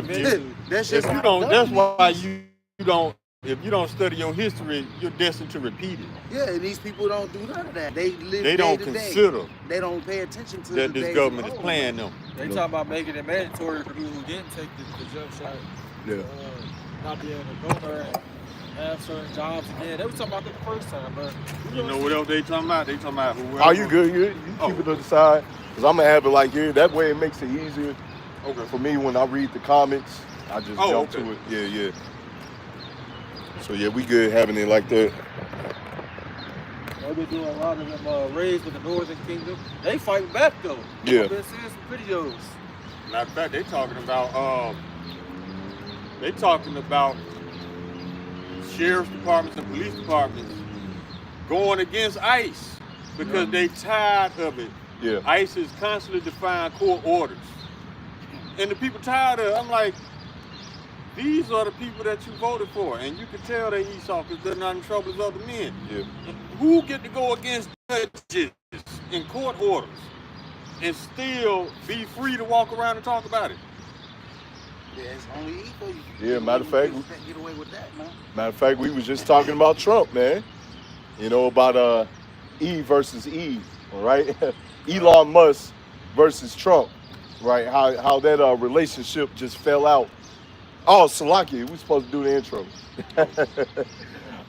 That's if just you don't, that's why you don't. If you don't study your history, you're destined to repeat it. Yeah, and these people don't do none of that. They live They day don't to consider day. They don't pay attention to that the this days government of is old. playing them. They talk about making it mandatory for people who didn't take the jump shot. Yeah. Not being able to go there and have certain jobs again. They were talking about that the first time, but You know what else they talking about? They talking about whoever. Are you good? You keep it to the side. Because I'm going to have it like here. That way it makes it easier for me when I read the comments. I just jump to it. Yeah. So, yeah, we good having it like that. they've been doing a lot of them raids with the Northern Kingdom. They fighting back, though. Yeah. I've been seeing some videos. Matter of fact, they talking about sheriff's departments and police departments going against ICE because they tired of it. Yeah. ICE is constantly defying court orders. And the people tired of it. I'm like, these are the people that you voted for. And you can tell they Esau because they're not in trouble as other men. Yeah. Who get to go against judges and court orders and still be free to walk around and talk about it? Yeah, it's only equal. Yeah, matter of fact, get away with that, man. Matter of fact, we was just talking about Trump, man. You know, about E versus E, right? Elon Musk versus Trump, right? How that relationship just fell out. Oh, Salaki, we supposed to do the intro.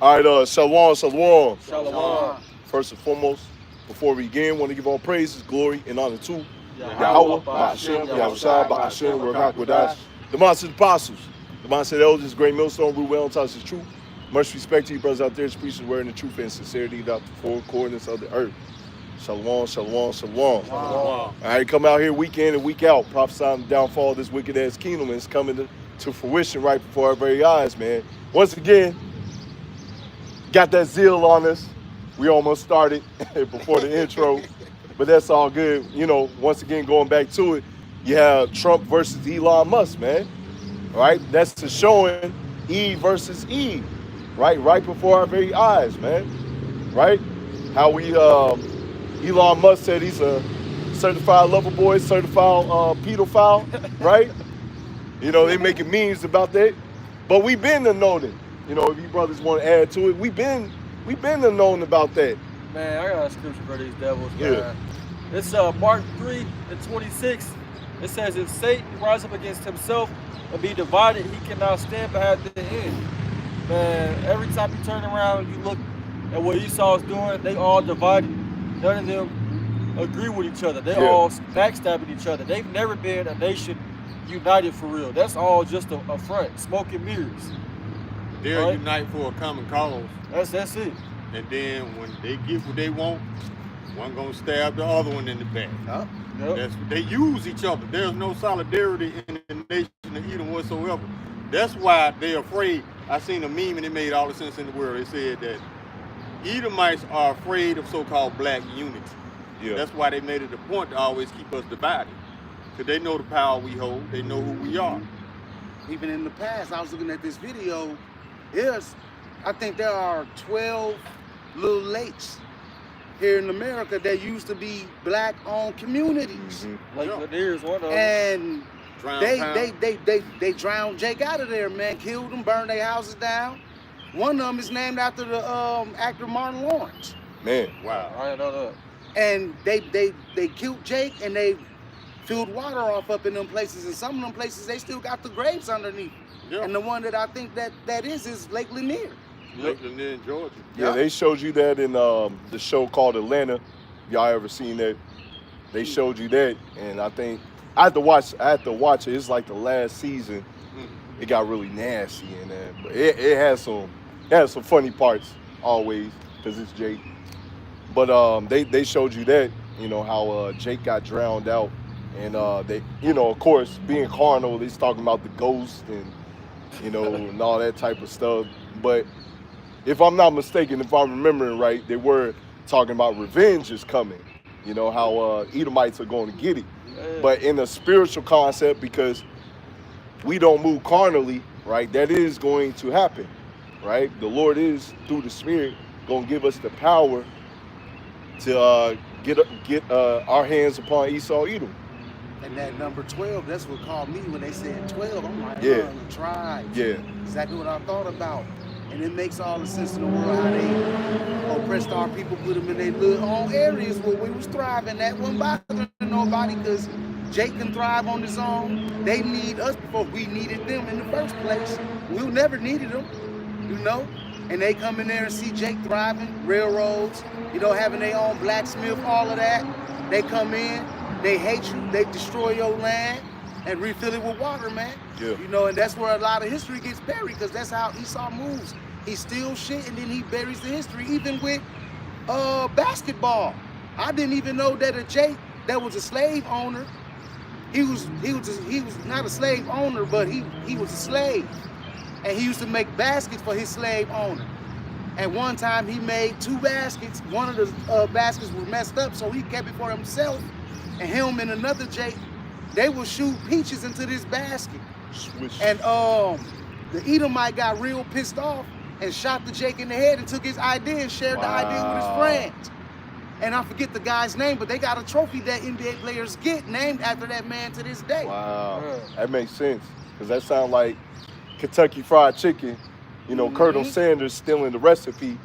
All right, Shalom. Shalom. First and foremost, before we begin, want to give all praises, glory, and honor to Yahweh, Ba'ashem, Yahushua, Ba'ashem, Ruach HaKodesh, the Manasseh Apostles, the Manasseh Elders, Great Millstone, Reuben, Tasha's Truth. Much respect to you brothers out there, preaching the word in the truth and sincerity about the four corners of the earth. Shalom. All right, come out here week in and week out, prophesying the downfall of this wicked ass kingdom, and it's coming to fruition right before our very eyes, man. Once again, got that zeal on us. We almost started before the intro, but that's all good. You know, once again, going back to it, you have Trump versus Elon Musk, man. All right, that's the showing E versus E, right? Right before our very eyes, man. Right? How we, Elon Musk said he's a certified lover boy, certified pedophile, right? You know, they making memes about that. But we been to know that. You know, if you brothers want to add to it, we been to known about that. Man, I got a scripture for these devils, man. Yeah. It's Mark 3:26. It says, if Satan rise up against himself and be divided, he cannot stand behind the end. Man, every time you turn around, you look at what Esau's doing, they all divided. None of them agree with each other. They all backstabbing each other. They've never been a nation united for real. That's all just a front, smoke and mirrors. They'll unite for a common cause. That's it. And then when they get what they want, one gonna stab the other one in the back. Yep. They use each other. There's no solidarity in the nation of Edom whatsoever. That's why they're afraid. I seen a meme and it made all the sense in the world. They said that Edomites are afraid of so-called black unity. Yeah. That's why they made it a point to always keep us divided. Because they know the power we hold. They know who we are. Even in the past, I was looking at this video. I think there are 12 little lakes here in America that used to be black-owned communities. Mm-hmm. Like Lanier's one of them. And they drowned Jake out of there, man. Killed them, burned their houses down. One of them is named after the actor Martin Lawrence. Man. Wow. I didn't know that. And they killed Jake and they filled water off up in them places. And some of them places, they still got the graves underneath. Yeah. And the one that I think that is Lake Lanier. Lake Lanier in Georgia. Yeah, they showed you that in the show called Atlanta. Y'all ever seen that? They showed you that, and I think I had to watch it. It's like the last season. It got really nasty in there, but it has some funny parts always because it's Jake. But they showed you that, you know, how Jake got drowned out, and they, you know, of course, being carnal, he's talking about the ghost and, you know, and all that type of stuff. But if I'm not mistaken, if I'm remembering right, they were talking about revenge is coming. You know, how Edomites are going to get it. But in a spiritual concept, because we don't move carnally, right, that is going to happen, right? The Lord is, through the Spirit, going to give us the power to get our hands upon Esau, Edom, And that number 12, that's what called me when they said 12. I'm like, Yeah. the tribes. Yeah. Exactly what I thought about. And it makes all the sense in the world how they oppressed our people, put them in their little own areas where we was thriving. That wasn't bothering nobody because Jake can thrive on his own. They need us before we needed them in the first place. We never needed them, you know? And they come in there and see Jake thriving, railroads, you know, having their own blacksmith, all of that. They come in, they hate you, they destroy your land and refill it with water, man. Yeah. You know, and that's where a lot of history gets buried because that's how Esau moves. He steals shit and then he buries the history, even with basketball. I didn't even know that a Jake that was a slave owner, he was not a slave owner, but he was a slave. And he used to make baskets for his slave owner. And one time he made 2 baskets. One of the baskets was messed up, so he kept it for himself. And him and another Jake, they would shoot peaches into this basket. Swish. And the Edomite got real pissed off and shot the Jake in the head and took his idea and shared the idea with his friends. And I forget the guy's name, but they got a trophy that NBA players get named after that man to this day. Wow. That makes sense. Because that sounds like Kentucky Fried Chicken. You know, Colonel Sanders stealing the recipe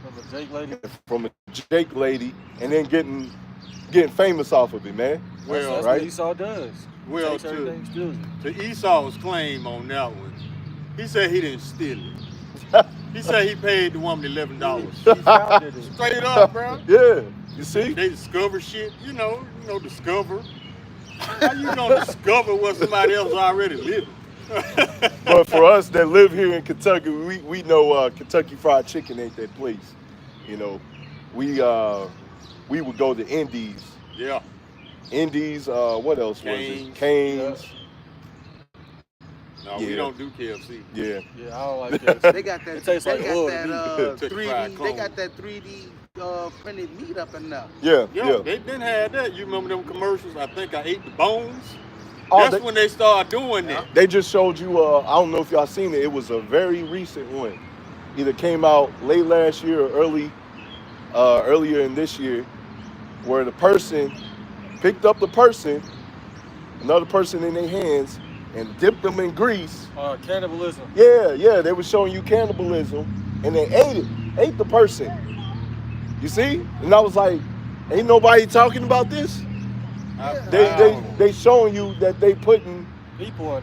from a Jake lady and then getting famous off of it, man. Well, that's right? what Esau does. Well, to Esau's claim on that one, he said he didn't steal it. He said he paid the woman $11. He founded it. Straight up, bro. Yeah, you see? They discover shit, you know, discover. How you gonna discover what somebody else already living? But for us that live here in Kentucky, we know Kentucky Fried Chicken ain't that place. You know, we would go to Indies. Yeah. Indies, what else was it? Cane's. No, we don't do KFC. Yeah. Yeah, I don't like KFC. They got that. It tastes like wood. 3D. They got that 3D printed meat up in there. Yeah. They didn't have that. You remember them commercials? I think I ate the bones. Oh, That's when they started doing that. They just showed you, I don't know if y'all seen it. It was a very recent one. Either came out late last year or earlier in this year, where the person picked up another person in their hands, and dipped them in grease. Cannibalism. Yeah, they were showing you cannibalism, and they ate the person. You see? And I was like, ain't nobody talking about this? They showing you that they putting people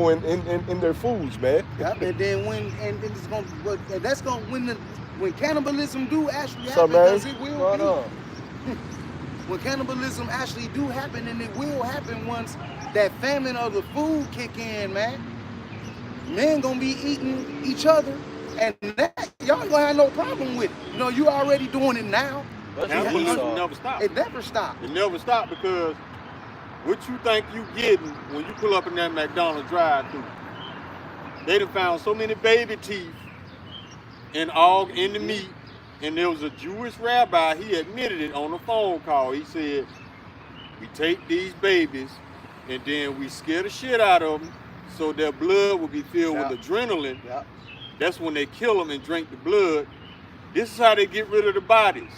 in their foods, man. Yep, and then when cannibalism do actually happen, because it will be. When cannibalism actually do happen, and it will happen once that famine of the food kick in, man. Men gonna be eating each other, and that y'all gonna have no problem with it. You know, you already doing it now. Cannibalism never stopped. It never stopped. It never stopped because what you think you getting when you pull up in that McDonald's drive-thru? They done found so many baby teeth in the meat, and there was a Jewish rabbi, he admitted it on a phone call. He said, we take these babies and then we scare the shit out of them so their blood will be filled with adrenaline. Yep. That's when they kill them and drink the blood. This is how they get rid of the bodies.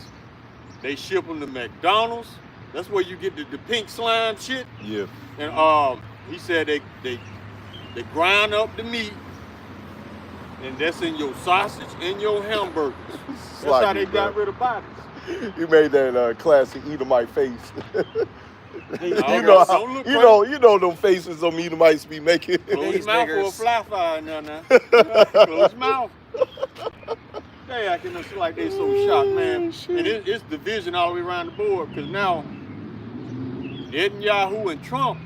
They ship them to McDonald's. That's where you get the pink slime shit. Yeah. And he said they grind up the meat, and that's in your sausage and your hamburgers. That's how they got rid of bodies. You made that classic Edomite face. you know them faces them Edomites be making. Close his mouth for a fly fire now. Close his mouth. They acting like they so shocked, man. And it's division all the way around the board, because now Netanyahu and Trump,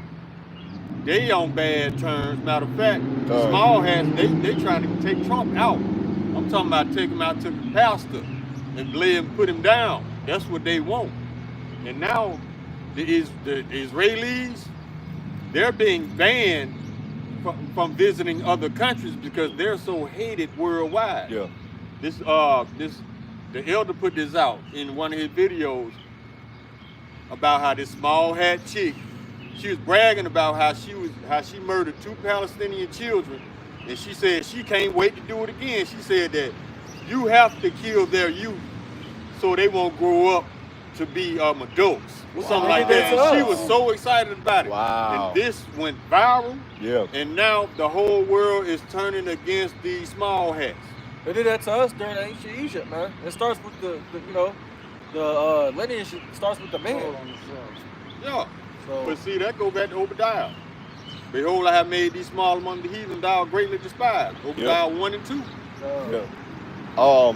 they on bad terms. Matter of fact, Small Hats, they trying to take Trump out. I'm talking about take him out to the pastor and lay him, put him down. That's what they want. And now the Israelis, they're being banned from visiting other countries because they're so hated worldwide. Yeah. The elder put this out in one of his videos about how this small hat chick, she was bragging about how she murdered 2 Palestinian children, and she said she can't wait to do it again. She said that you have to kill their youth so they won't grow up to be adults, or something Wow. like that. And she Wow. was so excited about it. Wow. And this went viral. Yeah. And now the whole world is turning against these small hats. They did that to us during ancient Egypt, man. It starts with the lineage starts with the man. Yeah. So But see, that go back to Obadiah. Behold, I have made these small among the heathen, thou greatly despised. Obadiah 1 and 2. Yeah.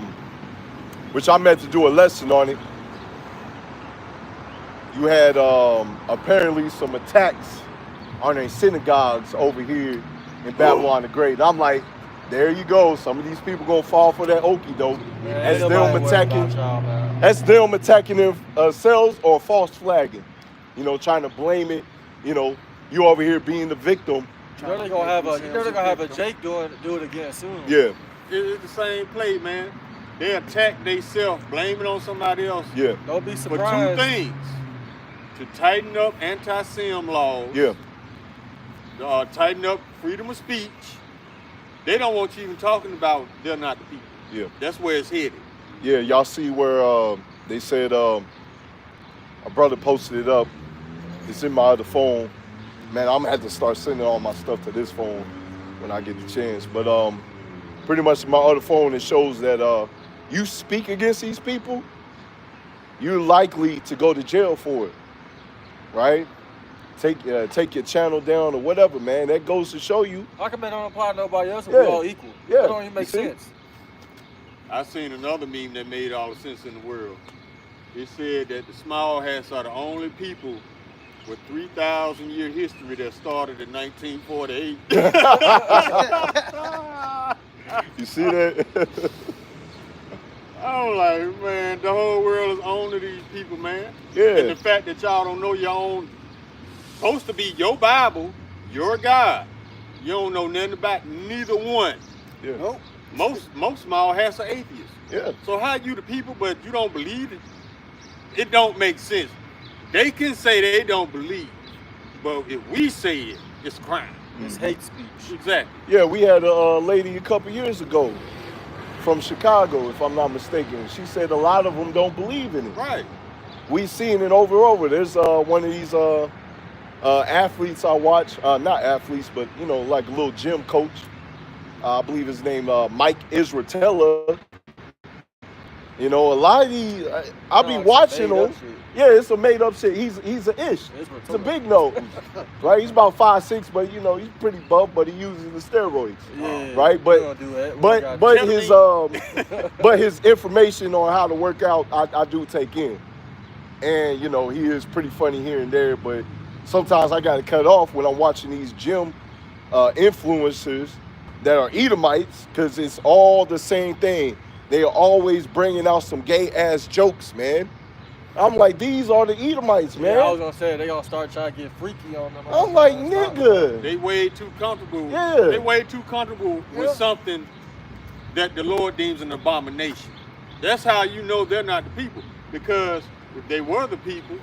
Which I meant to do a lesson on it. You had apparently some attacks on their synagogues over here in Babylon the Great. And I'm like, there you go. Some of these people gonna fall for that okie doke. That's them attacking. That's them attacking themselves or false flagging. You know, trying to blame it. You know, you over here being the victim. You know they're gonna have a Jake do it again soon. Yeah. It's the same play, man. They attack themselves, blame it on somebody else. Yeah. Don't be For surprised. 2 things. To tighten up anti-sim laws. Yeah. Tighten up freedom of speech. They don't want you even talking about they're not the people. Yeah. That's where it's headed. Yeah, y'all see where they said a brother posted it up. It's in my other phone. Man, I'm gonna have to start sending all my stuff to this phone when I get the chance. But pretty much in my other phone, it shows that you speak against these people, you're likely to go to jail for it, right? Take your channel down or whatever, man. That goes to show you. How come they don't apply to nobody else and Yeah. we all equal? Yeah. That don't even make You see? sense. I seen another meme that made all the sense in the world. It said that the small hats are the only people with 3,000-year history that started in 1948. You see that? I'm like, man, the whole world is on to these people, man. Yeah. And the fact that y'all don't know your own, supposed to be your Bible, your God. You don't know nothing about neither one. Yeah. Nope. Most small hats are atheists. Yeah. So how you the people, but you don't believe it? It don't make sense. They can say they don't believe, but if we say it, it's crime. It's hate speech. Exactly. Yeah, we had a lady a couple years ago from Chicago, if I'm not mistaken. She said a lot of them don't believe in it. Right. We seen it over and over. There's one of these athletes I watch, not athletes, but you know, like a little gym coach. I believe his name Mike Israel. You know, a lot of these, I'll be watching him. Yeah, it's a made up shit. He's an ish. It's a big nose, right? He's about 5'6", but you know he's pretty buff. But he uses the steroids, Yeah, right? But his information on how to work out, I do take in, and you know he is pretty funny here and there. But sometimes I got to cut off when I'm watching these gym influencers that are Edomites, because it's all the same thing. They are always bringing out some gay ass jokes, man. I'm like, these are the Edomites, man. Yeah, I was gonna say they gonna start trying to get freaky on them. I'm like, nigga. They way too comfortable. Yeah. They way too comfortable with something that the Lord deems an abomination. That's how you know they're not the people. Because if they were the people,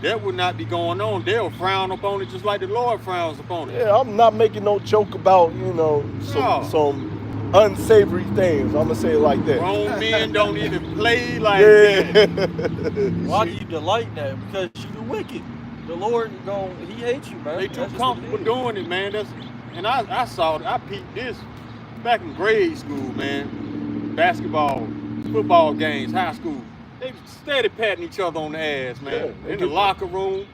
that would not be going on. They'll frown upon it just like the Lord frowns upon it. Yeah, I'm not making no joke about, you know, some unsavory things. I'm gonna say it like that. Grown men don't even play like that. Why do you delight in that? Because you're wicked. The Lord he hates you, man. They too comfortable doing it, man. And I saw it. I peeped this back in grade school, man. Basketball, football games, high school. They steady patting each other on the ass, man. Yeah, in the locker room,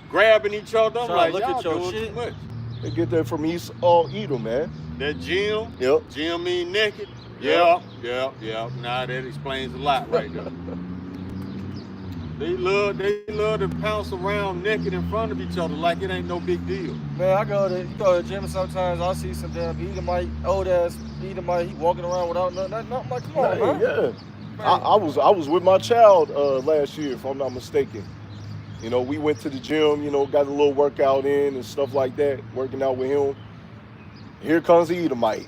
grabbing each other. I'm like, look y'all at your doing shit. too much. They get that from Edom, man. That gym, Yep. gym mean naked. Yeah. Nah, that explains a lot right there. They love to pounce around naked in front of each other like it ain't no big deal. Man, I go to the gym sometimes. I see some damn Edomite, old ass Edomite. He walking around without nothing. I'm like, come on, man. Yeah. I was with my child last year, if I'm not mistaken. You know, we went to the gym, you know, got a little workout in and stuff like that, working out with him. Here comes the Edomite.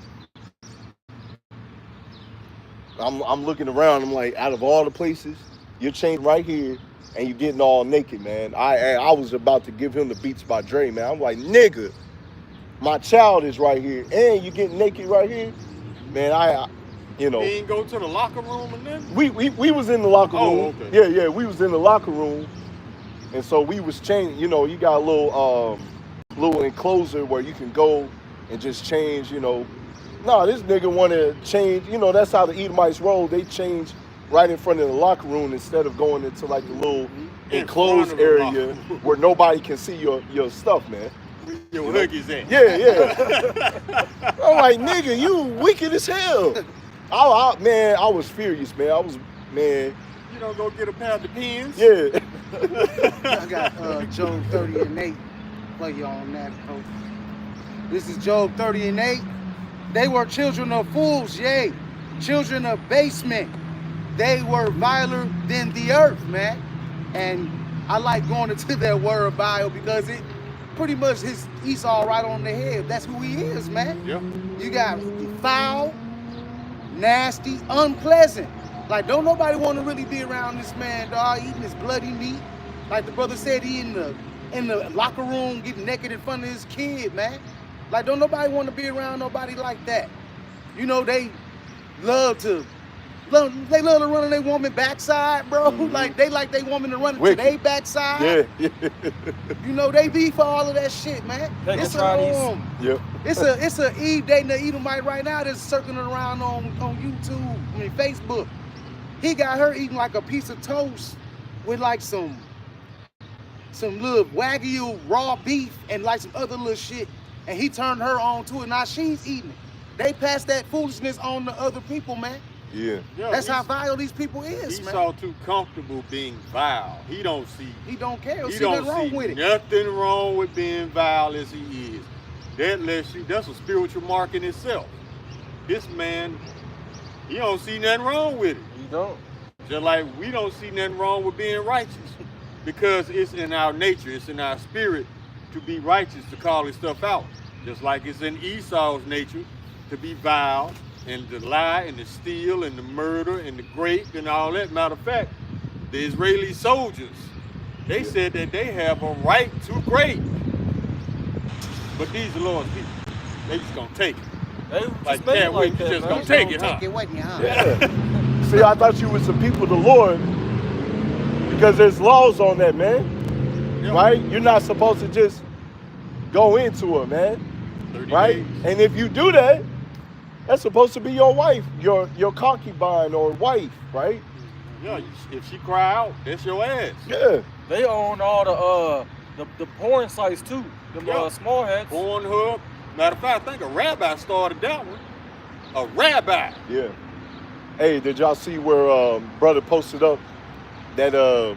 I'm looking around, I'm like, out of all the places, you're chained right here and you're getting all naked, man. I was about to give him the Beats by Dre, man. I'm like, nigga, my child is right here and you getting naked right here. Man, You know. He ain't go to the locker room and then? We was in the locker room. Oh, okay. Yeah, we was in the locker room. And so we was changing, you know, you got a little enclosure where you can go and just change, you know. No, this nigga want to change, you know, that's how the Edomites roll. They change right in front of the locker room instead of going into like the little enclosed area where nobody can see your stuff, man. Your huggies at. Yeah. I'm like, nigga, you wicked as hell. Man, I was furious, man. Man. You don't go get a pair of pins? Yeah. I got Job 30 and 8. Play you on that, coach. This is Job 30 and 8. They were children of fools, yea, children of basement. They were viler than the earth, man. And I like going into that word bio because it pretty much hits Esau right on the head. That's who he is, man. Yeah. You got foul, nasty, unpleasant. Like, don't nobody want to really be around this man, dog, eating his bloody meat. Like the brother said, he in the locker room getting naked in front of his kid, man. Like, don't nobody want to be around nobody like that. You know, they love to run on their woman backside, bro. Mm-hmm. Like they woman to run to their backside. Yeah. You know, they be for all of that shit, man. It's a Eve dating an Edomite right now that's circling around on YouTube, Facebook. He got her eating like a piece of toast with like some little Wagyu raw beef and like some other little shit. And he turned her on to it. Now she's eating it. They pass that foolishness on to other people, man. Yeah. That's how vile these people is, man. Esau too comfortable being vile. He don't care. He don't see nothing wrong with it. Nothing wrong with being vile as he is. That's a spiritual mark in itself. This man, he don't see nothing wrong with it. He don't. Just like we don't see nothing wrong with being righteous. Because it's in our nature, it's in our spirit to be righteous, to call this stuff out. Just like it's in Esau's nature to be vile and to lie and to steal and to murder and to grape and all that. Matter of fact, the Israeli soldiers, they said that they have a right to grape. But these are the Lord's people. They just gonna take it. They Like that way, you just gonna take it, huh? Take it with you, huh? Yeah. See, I thought you was the people of the Lord because there's laws on that, man. Yep. Right? You're not supposed to just go into it, man. 30 right? days. And if you do that, that's supposed to be your wife, your concubine or wife, right? Yeah, if she cry out, that's your ass. Yeah. They own all the porn sites too. The small heads. Pornhub. Matter of fact, I think a rabbi started that one. A rabbi. Yeah. Hey, did y'all see where brother posted up that a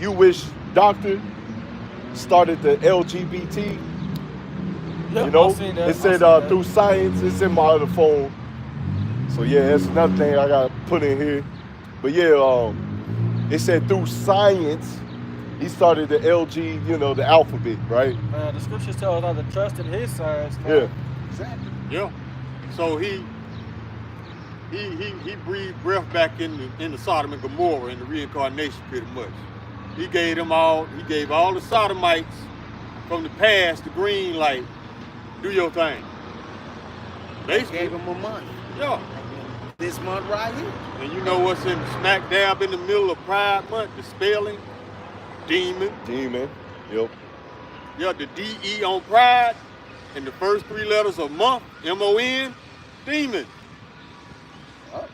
Jewish doctor started the LGBT? Yep, You know, that. it said through science. It's in my other phone. So yeah, that's another thing I got to put in here. But yeah, it said through science, he started the LG, you know, the alphabet, right? Man, the scriptures tell us not to trust in his science. Man. Yeah. Exactly. Yeah. So he breathed breath back in the Sodom and Gomorrah in the reincarnation, pretty much. He gave all the Sodomites from the past the green light. Do your thing. They gave him a month. Yeah. This month right here. And you know what's in smack dab in the middle of Pride Month? The spelling? Demon. Demon. Yep. Yeah, the D-E on Pride. And the first 3 letters of month, M-O-N, demon. Oh.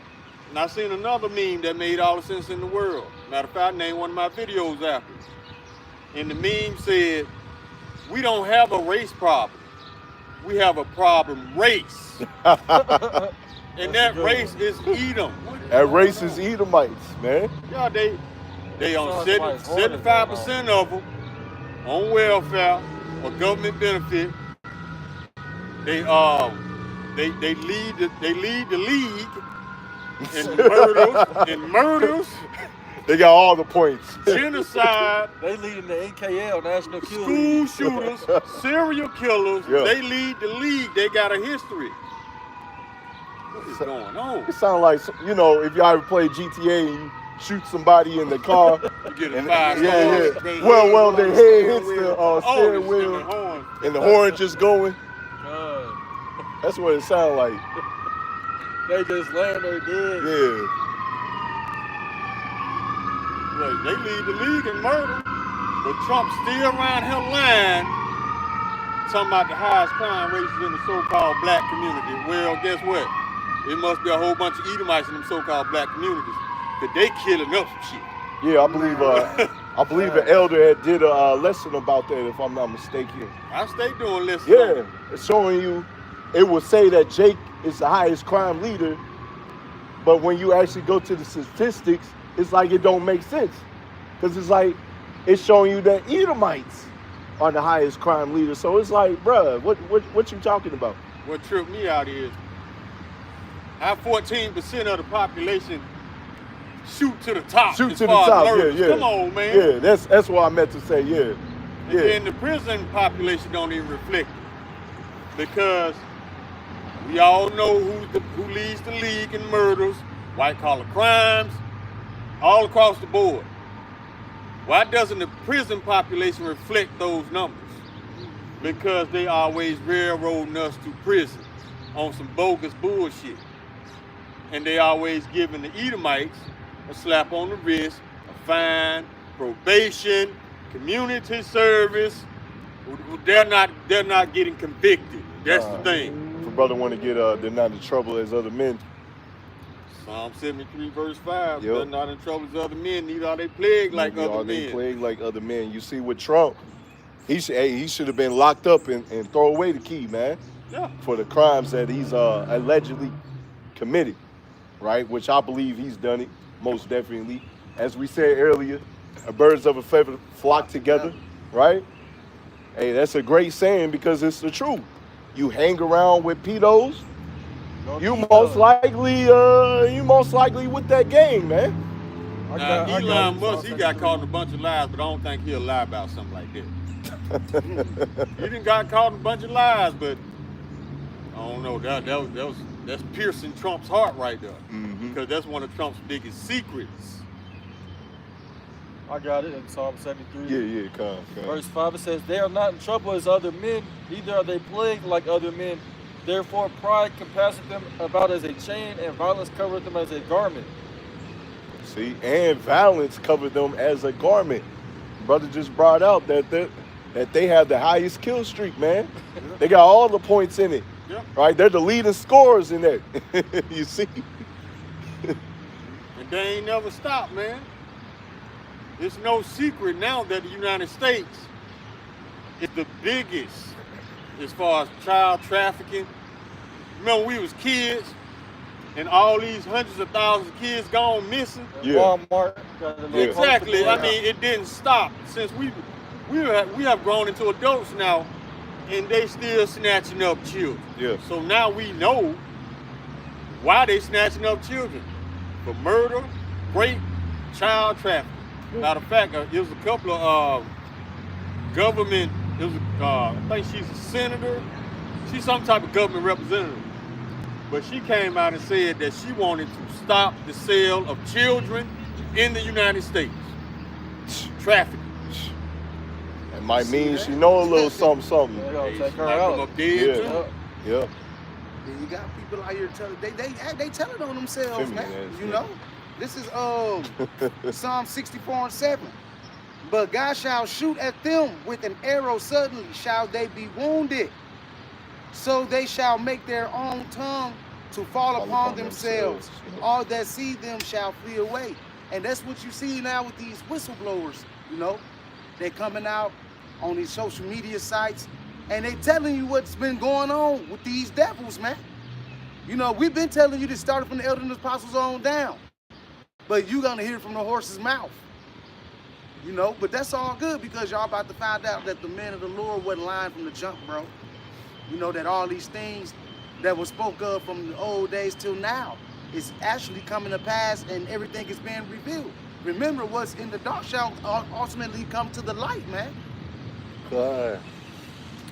And I seen another meme that made all the sense in the world. Matter of fact, I named one of my videos after. And the meme said, we don't have a race problem. We have a problem race. And that race is Edom. That race is Edomites, man. Yeah, they on 75% of them on welfare or government benefit. They lead the league in murders. They got all the points. Genocide. They lead in the NKL, National School Killer. shooters, serial killers. Yeah. They lead the league. They got a history. What is going on? It sounds like, you know, if y'all ever play GTA and you shoot somebody in the car. You get a and, 5 yeah. stars. Well, their head hits the steering wheel the horn. and the horn just going. That's what it sounds like. They just laying there dead. Yeah. Look, they lead the league in murder, but Trump's still around here lying, talking about the highest crime rates in the so-called black community. Well, guess what? It must be a whole bunch of Edomites in them so-called black communities, because they killing up some shit. Yeah, I believe an elder had did a lesson about that, if I'm not mistaken. I stay doing lessons. Yeah, it's showing you, it will say that Jake is the highest crime leader, but when you actually go to the statistics, it's like it don't make sense. Because it's like, it's showing you that Edomites are the highest crime leader. So it's like, bruh, what you talking about? What tripped me out is, how 14% of the population shoot to the top. Shoot as to the far as top, murders. yeah. Come on, man. Yeah, that's what I meant to say, yeah. And then the prison population don't even reflect it. Because we all know who leads the league in murders, white collar crimes, all across the board. Why doesn't the prison population reflect those numbers? Because they always railroading us to prison on some bogus bullshit. And they always giving the Edomites a slap on the wrist, a fine, probation, community service. They're not getting convicted. That's the thing. If a brother want to get they're not in trouble as other men. Psalm 73 verse 5. Yep. They're not in trouble as other men, neither are they plagued like Neither other are they men. plagued like other men. You see with Trump, he should have been locked up and throw away the key, man. Yeah. For the crimes that he's allegedly committed, right? Which I believe he's done it, most definitely. As we said earlier, birds of a feather flock together, right? Hey, that's a great saying because it's the truth. You hang around with pedos, you most likely with that gang, man. Now, Elon Musk, he got caught in a bunch of lies, but I don't think he'll lie about something like that. He done got caught in a bunch of lies, but I don't know. That's piercing Trump's heart right there, because that's one of Trump's biggest secrets. I got it in Psalm 73. Yeah, come. Verse 5, it says, they are not in trouble as other men, neither are they plagued like other men. Therefore pride compasseth them about as a chain, and violence covereth them as a garment. See, and violence covered them as a garment. Brother just brought out that they have the highest kill streak, man. They got all the points in it. Yeah. Right? They're the leading scorers in that. You see? And they ain't never stopped, man. It's no secret now that the United States is the biggest as far as child trafficking. Remember we was kids and all these hundreds of thousands of kids gone missing? Yeah. Walmart. Exactly. I mean, it didn't stop since we have grown into adults now, and they still snatching up children. Yeah. So now we know why they snatching up children: for murder, rape, child trafficking. Matter of fact, it was a couple of government. It was I think she's a senator. She's some type of government representative. But she came out and said that she wanted to stop the sale of children in the United States. Trafficking. It might mean she know a little something. They're gonna take her Might come out. up dead too. Yeah. Then you got people out here telling they tell it on themselves, Feminine man. ass, You yeah. know, this is Psalm 64:7. But God shall shoot at them with an arrow, suddenly shall they be wounded. So they shall make their own tongue to fall upon themselves. All that see them shall flee away. And that's what you see now with these whistleblowers. You know, they're coming out on these social media sites and they telling you what's been going on with these devils, man. You know, we've been telling you to start from the elders and apostles on down, but you're gonna hear it from the horse's mouth. You know, but that's all good because y'all about to find out that the men of the Lord wasn't lying from the jump, bro. You know, that all these things that were spoke of from the old days till now is actually coming to pass and everything is being revealed. Remember, what's in the dark shall ultimately come to the light, man.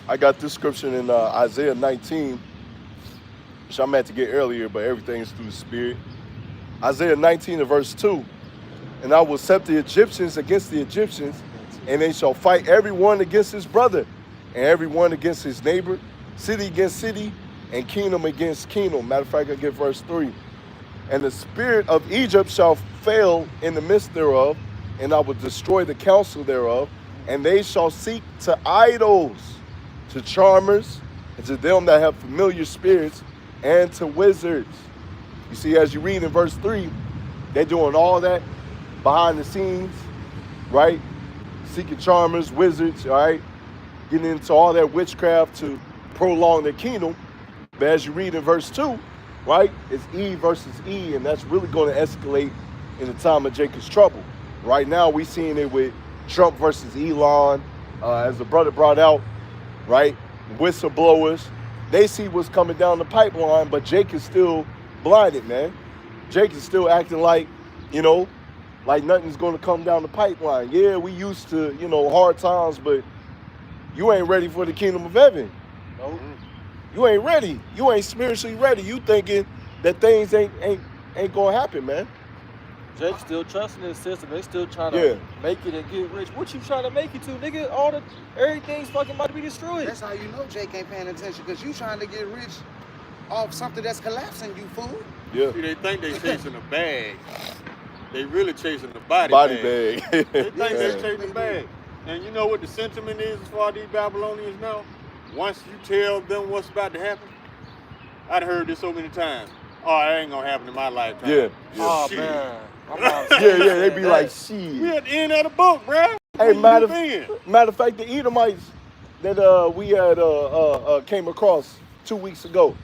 I got this scripture in Isaiah 19, which I meant to get earlier, but everything's through the Spirit. Isaiah 19 and verse 2. And I will set the Egyptians against the Egyptians, and they shall fight every one against his brother, and every one against his neighbor, city against city, and kingdom against kingdom. Matter of fact, I get verse 3. And the spirit of Egypt shall fail in the midst thereof, and I will destroy the counsel thereof, and they shall seek to idols, to charmers, and to them that have familiar spirits, and to wizards. You see, as you read in verse 3, they're doing all that behind the scenes, right? Seeking charmers, wizards, all right? Getting into all that witchcraft to prolong their kingdom. But as you read in verse 2, right, it's E versus E, and that's really going to escalate in the time of Jacob's trouble. Right now, we're seeing it with Trump versus Elon, as the brother brought out, right? Whistleblowers, they see what's coming down the pipeline, but Jake is still blinded, man. Jake is still acting like, you know, like nothing's going to come down the pipeline. Yeah, we used to, you know, hard times, but you ain't ready for the kingdom of heaven. Nope. You ain't ready. You ain't spiritually ready. You thinking that things ain't gonna happen, man. Jake's still trusting his system. They still trying to make it and get rich. What you trying to make it to, nigga? Everything's fucking about to be destroyed. That's how you know Jake ain't paying attention, because you trying to get rich off something that's collapsing, you fool. Yeah. See, they think they chasing a bag. They really chasing the body Body bag. bag. They think they're chasing the bag. And you know what the sentiment is as far as these Babylonians now? Once you tell them what's about to happen, I'd heard this so many times. Oh, it ain't gonna happen in my lifetime. Yeah. Oh, Shit. man. Yeah, they be like, shit. We at the end of the book, bruh. Hey, matter Matter of fact, the Edomites that we had came across 2 weeks ago,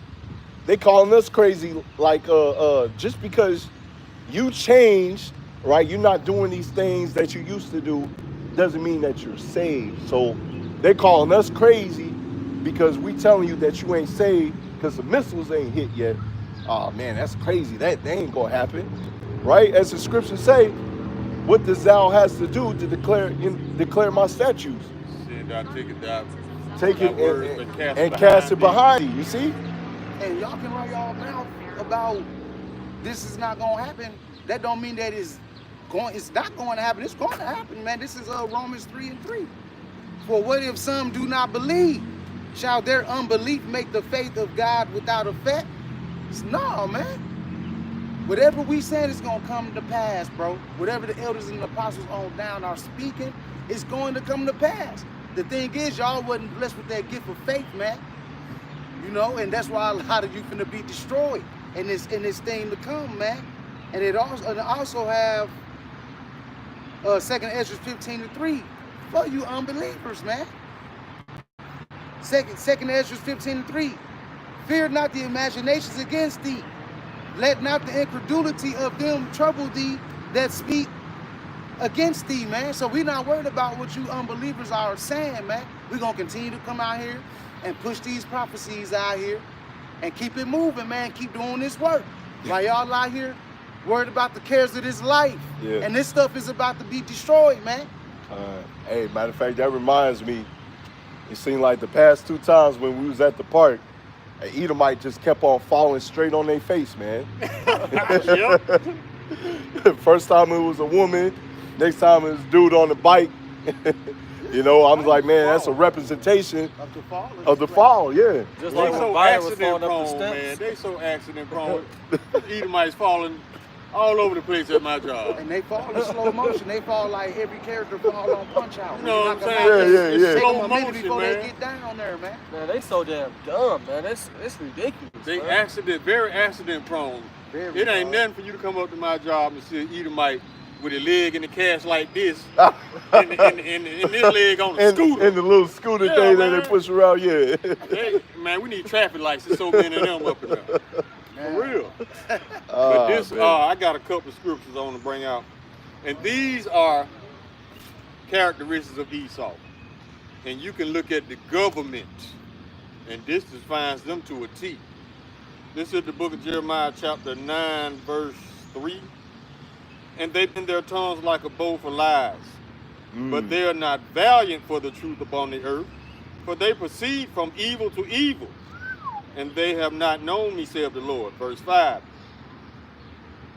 they calling us crazy, like just because you changed, right? You're not doing these things that you used to do, doesn't mean that you're saved. So they calling us crazy because we telling you that you ain't saved because the missiles ain't hit yet. Oh man, that's crazy. That ain't gonna happen, right? As the scriptures say, what does thou has to do to declare my statutes? Take it and cast it behind you. You see? And y'all can run y'all mouth about this is not gonna happen. That don't mean that it's not going to happen. It's going to happen, man. This is Romans 3:3. For what if some do not believe? Shall their unbelief make the faith of God without effect? No, man. Whatever we saying is going to come to pass, bro. Whatever the elders and the apostles on down are speaking, it's going to come to pass. The thing is, y'all wasn't blessed with that gift of faith, man. You know, and that's why a lot of you finna be destroyed in this thing to come, man. And it also have 2nd Ezra 15:3 for you unbelievers, man. Second Ezra 15:3. Fear not the imaginations against thee. Let not the incredulity of them trouble thee that speak against thee, man. So we're not worried about what you unbelievers are saying, man. We're gonna continue to come out here and push these prophecies out here and keep it moving, man. Keep doing this work. While y'all out here worried about the cares of this life. Yeah. And this stuff is about to be destroyed, man. Hey, matter of fact, that reminds me, it seemed like the past 2 times when we was at the park, an Edomite just kept on falling straight on their face, man. First time it was a woman, next time it was a dude on the bike. You know, I was like, man, that's a representation of the fall, yeah. Just They like when so Byron was accident falling up the prone, steps. man. They so accident prone. Edomites falling all over the place at my job. And they fall in slow motion. They fall like every character fall on Punch Out. You know what I'm Knock 'em saying? out, Yeah, just yeah. take 'em Slow a minute motion, before man. they get down there, man. Man, they so damn dumb, man. It's ridiculous. They man. very accident prone. Very It ain't hard. nothing for you to come up to my job and see an Edomite with a leg in the cast like this, and this leg on the scooter. And the little scooter Yeah, thing that man. they push around, yeah. Hey, man, we need traffic lights. There's so many of them up in there. For real. But Man. I got a couple of scriptures I want to bring out. And these are characteristics of Esau. And you can look at the government, and this defines them to a T. This is the book of Jeremiah, chapter 9, verse 3. And they bend their tongues like a bow for lies. But they are not valiant for the truth upon the earth, for they proceed from evil to evil. And they have not known me, saith the Lord. Verse 5.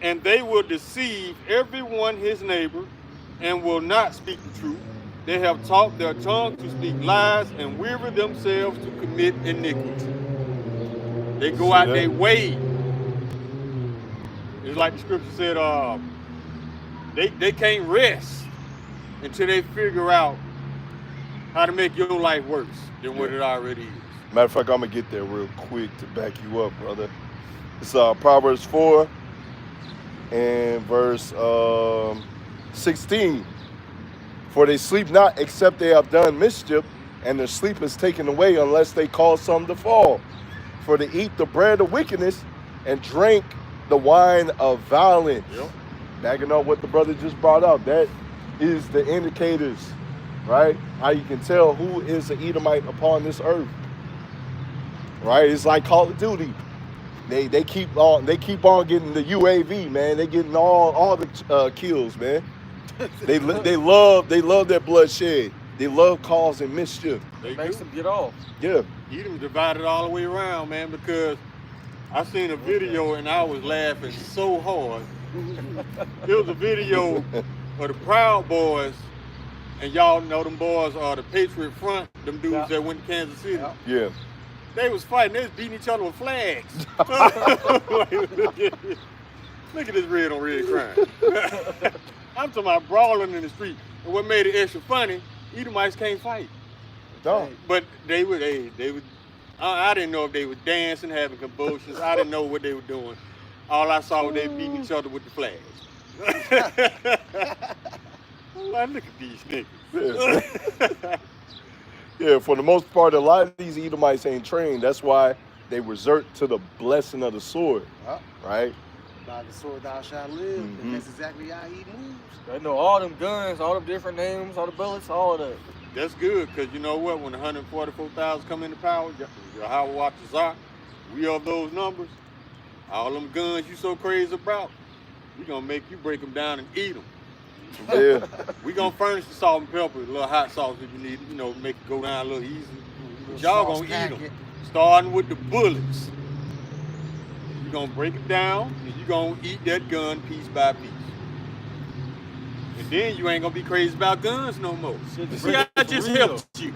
And they will deceive everyone his neighbor, and will not speak the truth. They have taught their tongue to speak lies, and weary themselves to commit iniquity. They go out their way. It's like the scripture said, they can't rest until they figure out how to make your life worse than what it already is. Matter of fact, I'm going to get there real quick to back you up, brother. It's Proverbs 4 and verse 16. For they sleep not except they have done mischief, and their sleep is taken away unless they cause some to fall. For they eat the bread of wickedness and drink the wine of violence. Yep. Backing up what the brother just brought out, that is the indicators, right? How you can tell who is an Edomite upon this earth, right? It's like Call of Duty. They keep on getting the UAV, man. They getting all the kills, man. They love their bloodshed. They love causing mischief. They Makes do. them get off. Yeah. Edom divided all the way around, man, because I seen a video and I was laughing so hard. It was a video of the Proud Boys, and y'all know them boys are the Patriot Front, them dudes that went to Kansas City. Yeah. They was fighting, they was beating each other with flags. Like, look at this red on red crime. I'm talking about brawling in the street. And what made it extra funny, Edomites can't fight. No. But they would, I didn't know if they were dancing, having convulsions. I didn't know what they were doing. All I saw was they beating each other with the flags. I'm like, look at these niggas. Yeah, for the most part, a lot of these Edomites ain't trained. That's why they resort to the blessing of the sword, right? By the sword thou shalt live, and that's exactly how he moves. They know all them guns, all them different names, all the bullets, all of that. That's good, because you know what? When 144,000 come into power, YASHARAHLA, we of those numbers, all them guns you so crazy about, we gonna make you break them down and eat them. Yeah. We gonna furnish the salt and pepper, a little hot sauce if you need, make it go down a little easy. But y'all gonna eat them, starting with the bullets. You gonna break it down, and you gonna eat that gun piece by piece. And then you ain't gonna be crazy about guns no more. See, I just helped you.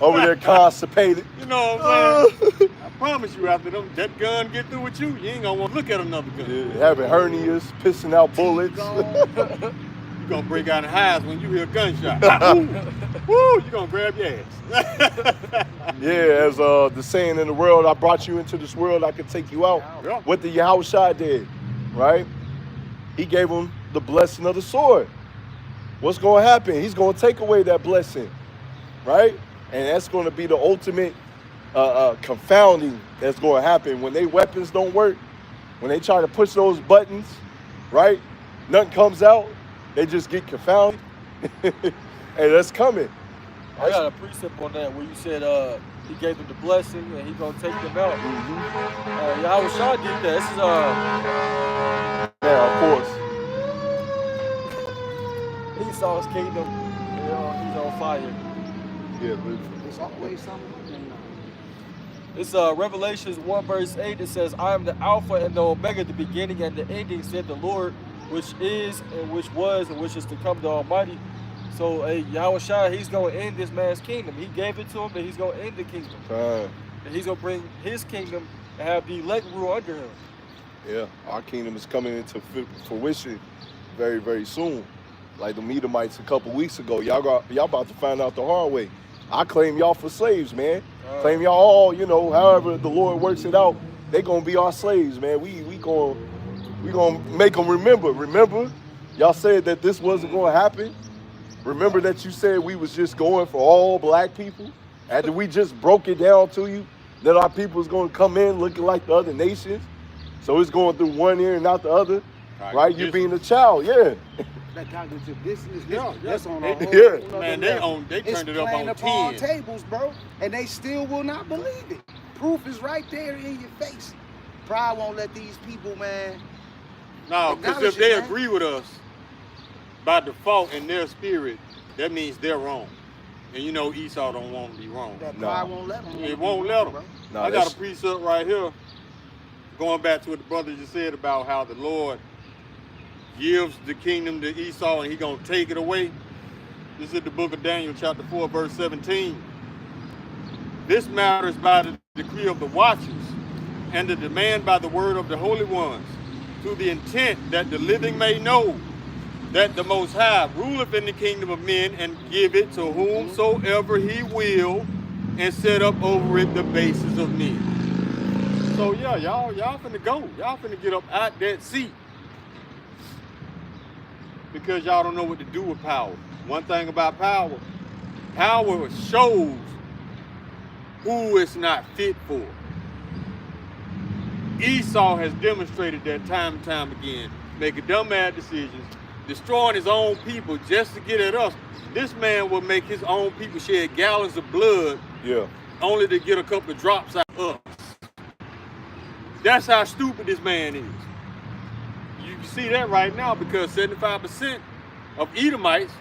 Over there constipated. You know what I'm saying? I promise you, after that gun get through with you, you ain't gonna want to look at another gun. Yeah, having hernias, pissing out bullets. You gonna break out in highs when you hear a gunshot. Woo! You gonna grab your ass. Yeah, as the saying in the world, I brought you into this world, I could take you out. Yeah. What the Yahushua did, right? He gave him the blessing of the sword. What's going to happen? He's going to take away that blessing, right? And that's going to be the ultimate confounding that's going to happen when their weapons don't work. When they try to push those buttons, right? Nothing comes out. They just get confounded. Hey, that's coming. I got a precept on that where you said he gave them the blessing and he gonna take them out. Yahushua did that. This is yeah, of course. Esau's kingdom. He's on fire. Yeah, but There's always something going on. It's Revelations 1 verse 8. It says, I am the Alpha and the Omega, the beginning and the ending, said the Lord, which is and which was and which is to come, the Almighty. So Yahushua, he's going to end this man's kingdom. He gave it to him, and he's going to end the kingdom. And he's going to bring his kingdom and have the elect rule under him. Yeah, our kingdom is coming into fruition very, very soon. Like the Edomites a couple weeks ago, y'all about to find out the hard way. I claim y'all for slaves, man. Claim y'all all, however the Lord works it out, they gonna be our slaves, man. We gonna make them remember. Remember, y'all said that this wasn't gonna happen. Remember that you said we was just going for all black people? After we just broke it down to you, that our people is gonna come in looking like the other nations. So it's going through one ear and out the other, right? You being a child, yeah. That cognitive dissonance, that's on a whole Man, they turned it up on 10. Tables, bro, and they still will not believe it. Proof is right there in your face. Pride won't let these people, man. No, because if they agree with us by default in their spirit, that means they're wrong. And Esau don't want to be wrong. That pride won't let them. It won't let them. No, I got a precept right here, going back to what the brother just said about how the Lord gives the kingdom to Esau and he gonna take it away. This is the book of Daniel, chapter 4, verse 17. This matter is by the decree of the watchers and the demand by the word of the holy ones, to the intent that the living may know that the Most High ruleth in the kingdom of men and give it to whomsoever he will, and set up over it the bases of men. So yeah, y'all finna go. Y'all finna get up out that seat because y'all don't know what to do with power. One thing about power shows who it's not fit for. Esau has demonstrated that time and time again, making dumbass decisions, destroying his own people just to get at us. This man will make his own people shed gallons of blood, only to get a couple of drops out of us. That's how stupid this man is. You can see that right now because 75% of Edomites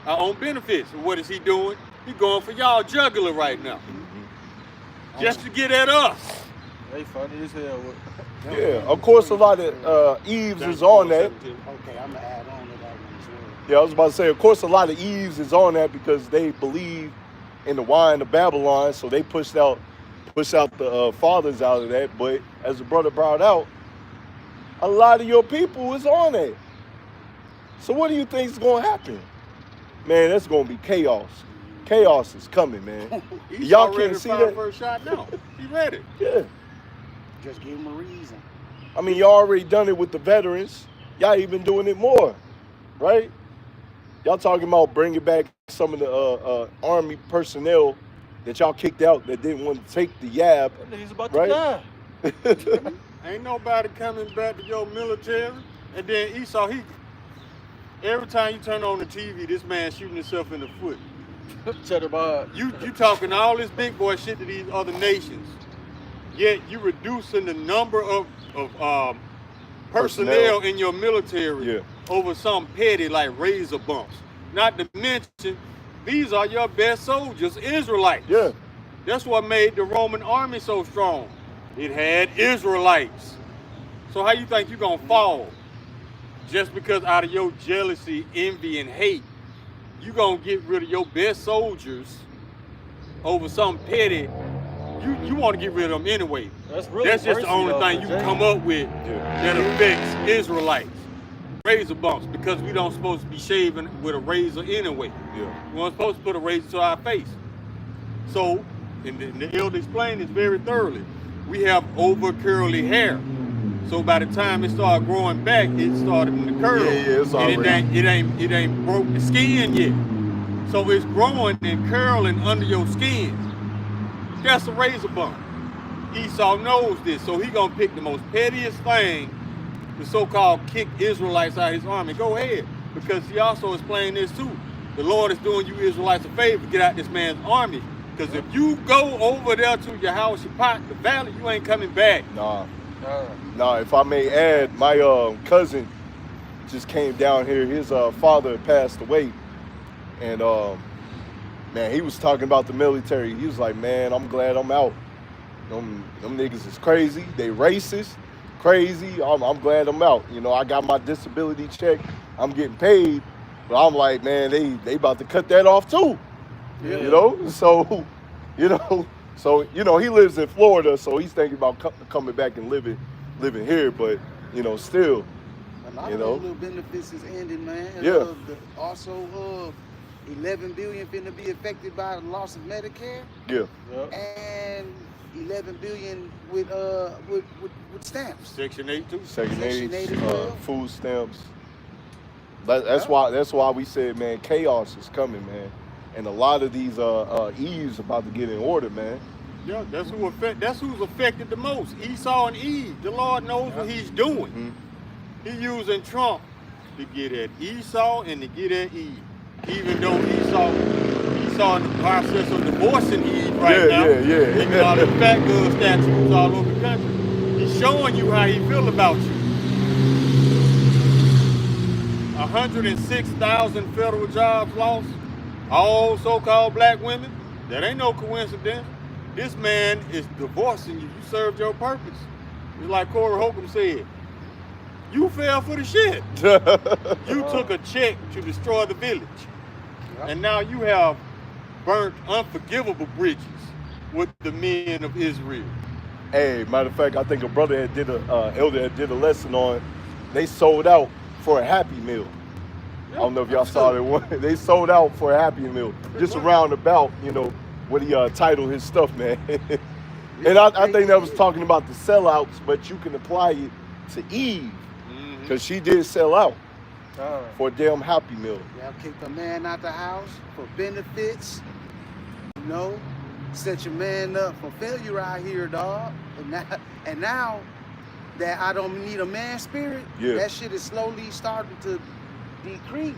are on benefits. And what is he doing? He's going for y'all jugular right now. Just to get at us. They funny as hell. Yeah, of course a lot of Eves is on that. Okay, I'm gonna add on to that one as well. Yeah, I was about to say, of course a lot of Eves is on that because they believe in the wine of Babylon, so they push out the fathers out of that. But as the brother brought out, a lot of your people is on it. So what do you think is going to happen? Man, that's going to be chaos. Chaos is coming, man. Y'all can't see that? First shot now. He ready. Yeah. Just give him a reason. I mean, y'all already done it with the veterans. Y'all even doing it more, right? Y'all talking about bringing back some of the Army personnel that y'all kicked out that didn't want to take the yab. He's about right? to die. Ain't nobody coming back to your military. And then Esau, every time you turn on the TV, this man shooting himself in the foot. Shut him up. You talking all this big boy shit to these other nations, yet you reducing the number of personnel in your military over some petty like razor bumps. Not to mention, these are your best soldiers, Israelites. Yeah. That's what made the Roman army so strong. It had Israelites. So how you think you're gonna fall? Just because out of your jealousy, envy, and hate, you gonna get rid of your best soldiers over some petty. You want to get rid of them anyway. That's just the only thing you can come up with that affects Israelites. Razor bumps, because we don't supposed to be shaving with a razor anyway. We weren't supposed to put a razor to our face. So, and the elder explained this very thoroughly. We have over curly hair. So by the time it started growing back, it started in the curl. It's and it ain't broke the skin yet. So it's growing and curling under your skin. That's a razor bump. Esau knows this, so he gonna pick the most pettiest thing to so-called kick Israelites out of his army. Go ahead, because he also explained this too. The Lord is doing you Israelites a favor, get out this man's army. Because if you go over there to YASHAMIAHLA, the valley, you ain't coming back. Nah, if I may add, my cousin just came down here. His father passed away. And man, he was talking about the military. He was like, man, I'm glad I'm out. Them niggas is crazy. They racist, crazy. I'm glad I'm out. You know, I got my disability check. I'm getting paid. But I'm like, man, they about to cut that off too. Yeah. You know? So, he lives in Florida, so he's thinking about coming back and living here. But, still, A lot of those little benefits is ending, man. Yeah. Also, 11 billion finna be affected by the loss of Medicare. Yeah. And 11 billion with stamps. Section 8 too. Section 8, as well. food stamps. That's why we said, man, chaos is coming, man. And a lot of these Eves about to get in order, man. Yeah, that's who's affected the most. Esau and Eve. The Lord knows what he's doing. He using Trump to get at Esau and to get at Eve. Even though Esau in the process of divorcing Eve right now. Taking all the fat girl statues all over the country. He's showing you how he feel about you. 106,000 federal jobs lost. All so-called black women. That ain't no coincidence. This man is divorcing you. You served your purpose. It's like Corey Holcomb said. You fell for the shit. You took a check to destroy the village. And now you have burnt unforgivable bridges with the men of Israel. Hey, matter of fact, I think a brother had did elder had did a lesson on. They sold out for a Happy Meal. I don't know if y'all saw that one. They sold out for a Happy Meal. Just around about, you know, what he titled his stuff, man. And I think that was talking about the sellouts, but you can apply it to Eve, because she did sell out for a damn Happy Meal. Y'all kicked a man out the house for benefits, you know, set your man up for failure out here, dog. And now that I don't need a man spirit, that shit is slowly starting to decrease.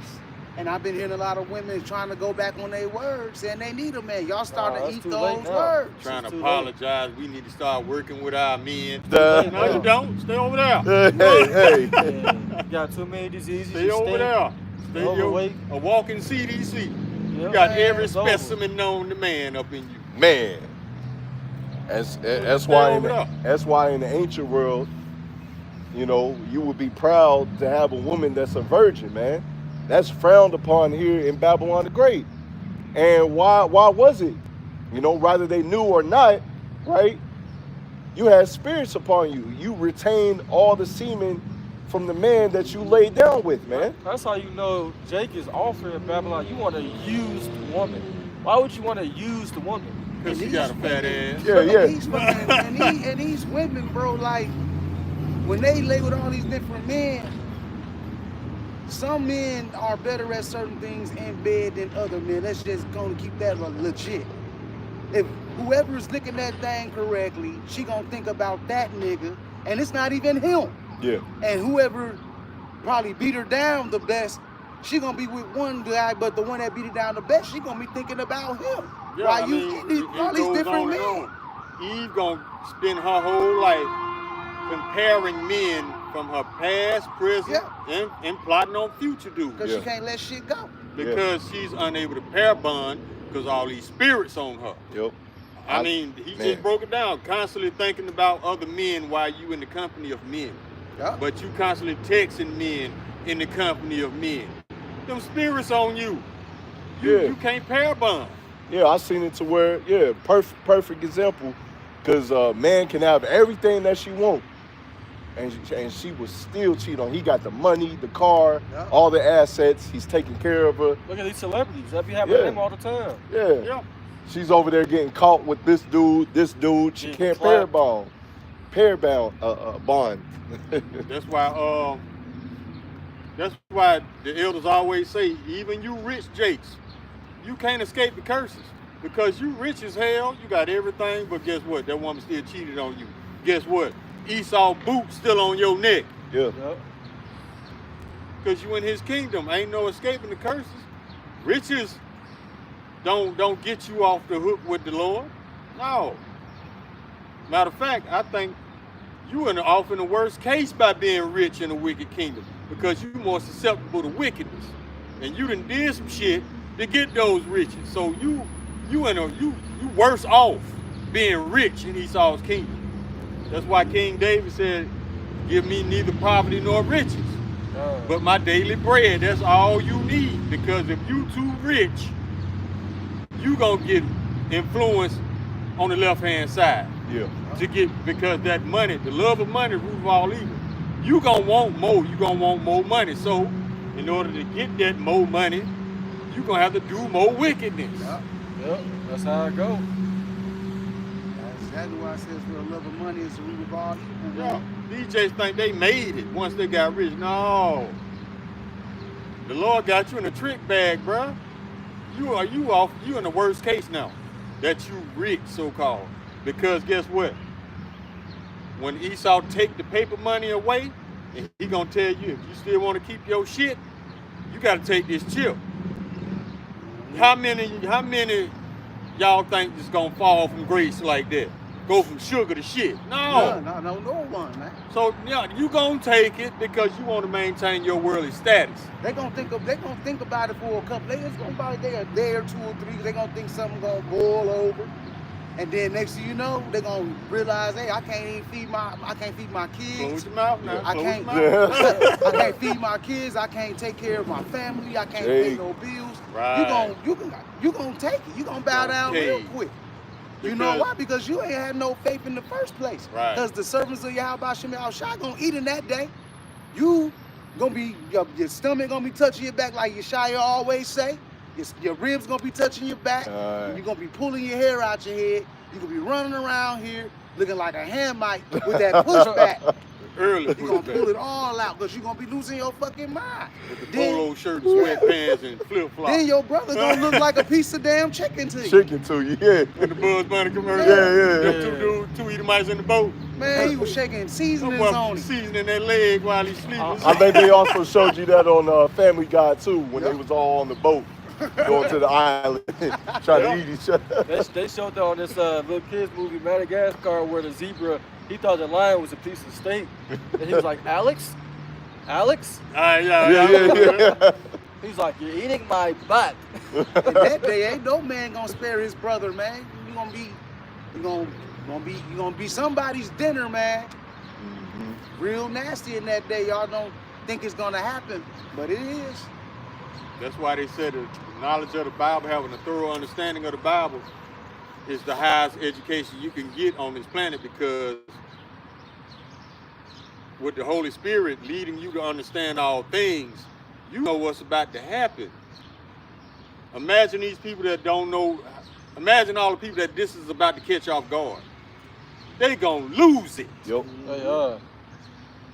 And I've been hearing a lot of women trying to go back on their words, saying they need a man. Y'all starting to eat those words. Trying to apologize. We need to start working with our men. No, you don't. Stay over there. Hey. You got too many diseases. Stay over there. Stay overweight. A walking CDC. You got every specimen known to man up in you. Man. That's why in the ancient world, you know, you would be proud to have a woman that's a virgin, man. That's frowned upon here in Babylon the Great. And why was it? You know, whether they knew or not, right? You had spirits upon you. You retained all the semen from the man that you laid down with, man. That's how you know Jake is offering in Babylon. You want to use the woman. Why would you want to use the woman? Because she got a fat ass. Yeah. And these women, bro, like, when they lay with all these different men, some men are better at certain things in bed than other men. Let's just gonna keep that legit. If whoever's licking that thing correctly, she gonna think about that nigga, and it's not even him. Yeah. And whoever probably beat her down the best, she gonna be with one guy, but the one that beat her down the best, she gonna be thinking about him. Yeah, Why you need all these different men? Eve gonna spend her whole life comparing men from her past, present, and plotting on future dudes. Because she can't let shit go. Because she's unable to pair bond because all these spirits on her. Yep. I mean, he just broke it down. Constantly thinking about other men while you in the company of men. Yep. But you constantly texting men in the company of men. Them spirits on you. You can't pair bond. Yeah, I seen it to where, perfect example. Because man can have everything that she wants. And she was still cheat on. He got the money, the car, all the assets. He's taking care of her. Look at these celebrities. That be happening to them all the time. Yeah. She's over there getting caught with this dude. She can't pair bond. Bond. That's why the elders always say, even you rich Jakes, you can't escape the curses. Because you rich as hell, you got everything, but guess what? That woman still cheated on you. Guess what? Esau boot still on your neck. Yeah. Because you in his kingdom. Ain't no escaping the curses. Riches don't get you off the hook with the Lord. No. Matter of fact, I think you are off in the worst case by being rich in a wicked kingdom. Because you're more susceptible to wickedness. And you done did some shit to get those riches. So you worse off being rich in Esau's kingdom. That's why King David said, give me neither poverty nor riches, but my daily bread. That's all you need. Because if you too rich, you gonna get influence on the left-hand side. Yeah. Because that money, the love of money, root of all evil. You gonna want more. You gonna want more money. So, in order to get that more money, you gonna have to do more wickedness. Yep. That's how it goes. That's why I says for the love of money is the root of all evil. Yeah. DJs think they made it once they got rich. No. The Lord got you in a trick bag, bruh. You in the worst case now. That you rich, so-called. Because guess what? When Esau take the paper money away, and he gonna tell you, if you still want to keep your shit, you gotta take this chip. How many y'all think is gonna fall from grace like that? Go from sugar to shit? No. No one, man. So you gonna take it because you want to maintain your worldly status. They gonna think about it for a couple. They just gonna buy a day or 2 or 3. They gonna think something gonna boil over, and then next thing you know, they gonna realize, hey, I can't feed my kids. Close your mouth now. I can't feed my kids. I can't take care of my family. I can't pay no bills. Right. You gonna take it. You gonna bow down real quick. You know why? Because you ain't had no faith in the first place. Right. Because the servants of Yahweh Shem Yahushua gonna eat in that day. You gonna be, your stomach gonna be touching your back like Yeshaya always say. Your ribs gonna be touching your back. You're gonna be pulling your hair out your head. You're gonna be running around here looking like a Hamite with that pushback. Early. You're gonna pull it all out because you're gonna be losing your fucking mind. With the polo shirt, sweatpants, and flip-flops. Then your brother gonna look like a piece of damn chicken to you. Chicken to you, yeah. In the Bugs Bunny commercial. Yeah. Them two Edomites in the boat. Man, he was shaking seasonings on it. Seasoning that leg while he's sleeping. I think they also showed you that on Family Guy too, when they was all on the boat going to the island trying to eat each other. They showed that on this little kids movie Madagascar, where the zebra, he thought the lion was a piece of steak, and he was like, Alex. Yeah. He's like, you're eating my butt. In that day, ain't no man gonna spare his brother, man. You gonna be somebody's dinner, man. Real nasty in that day. Y'all don't think it's gonna happen, but it is. That's why they said the knowledge of the Bible, having a thorough understanding of the Bible, is the highest education you can get on this planet, because with the Holy Spirit leading you to understand all things, you know what's about to happen. Imagine these people that don't know, imagine all the people that this is about to catch off guard. They gonna lose it. Yep.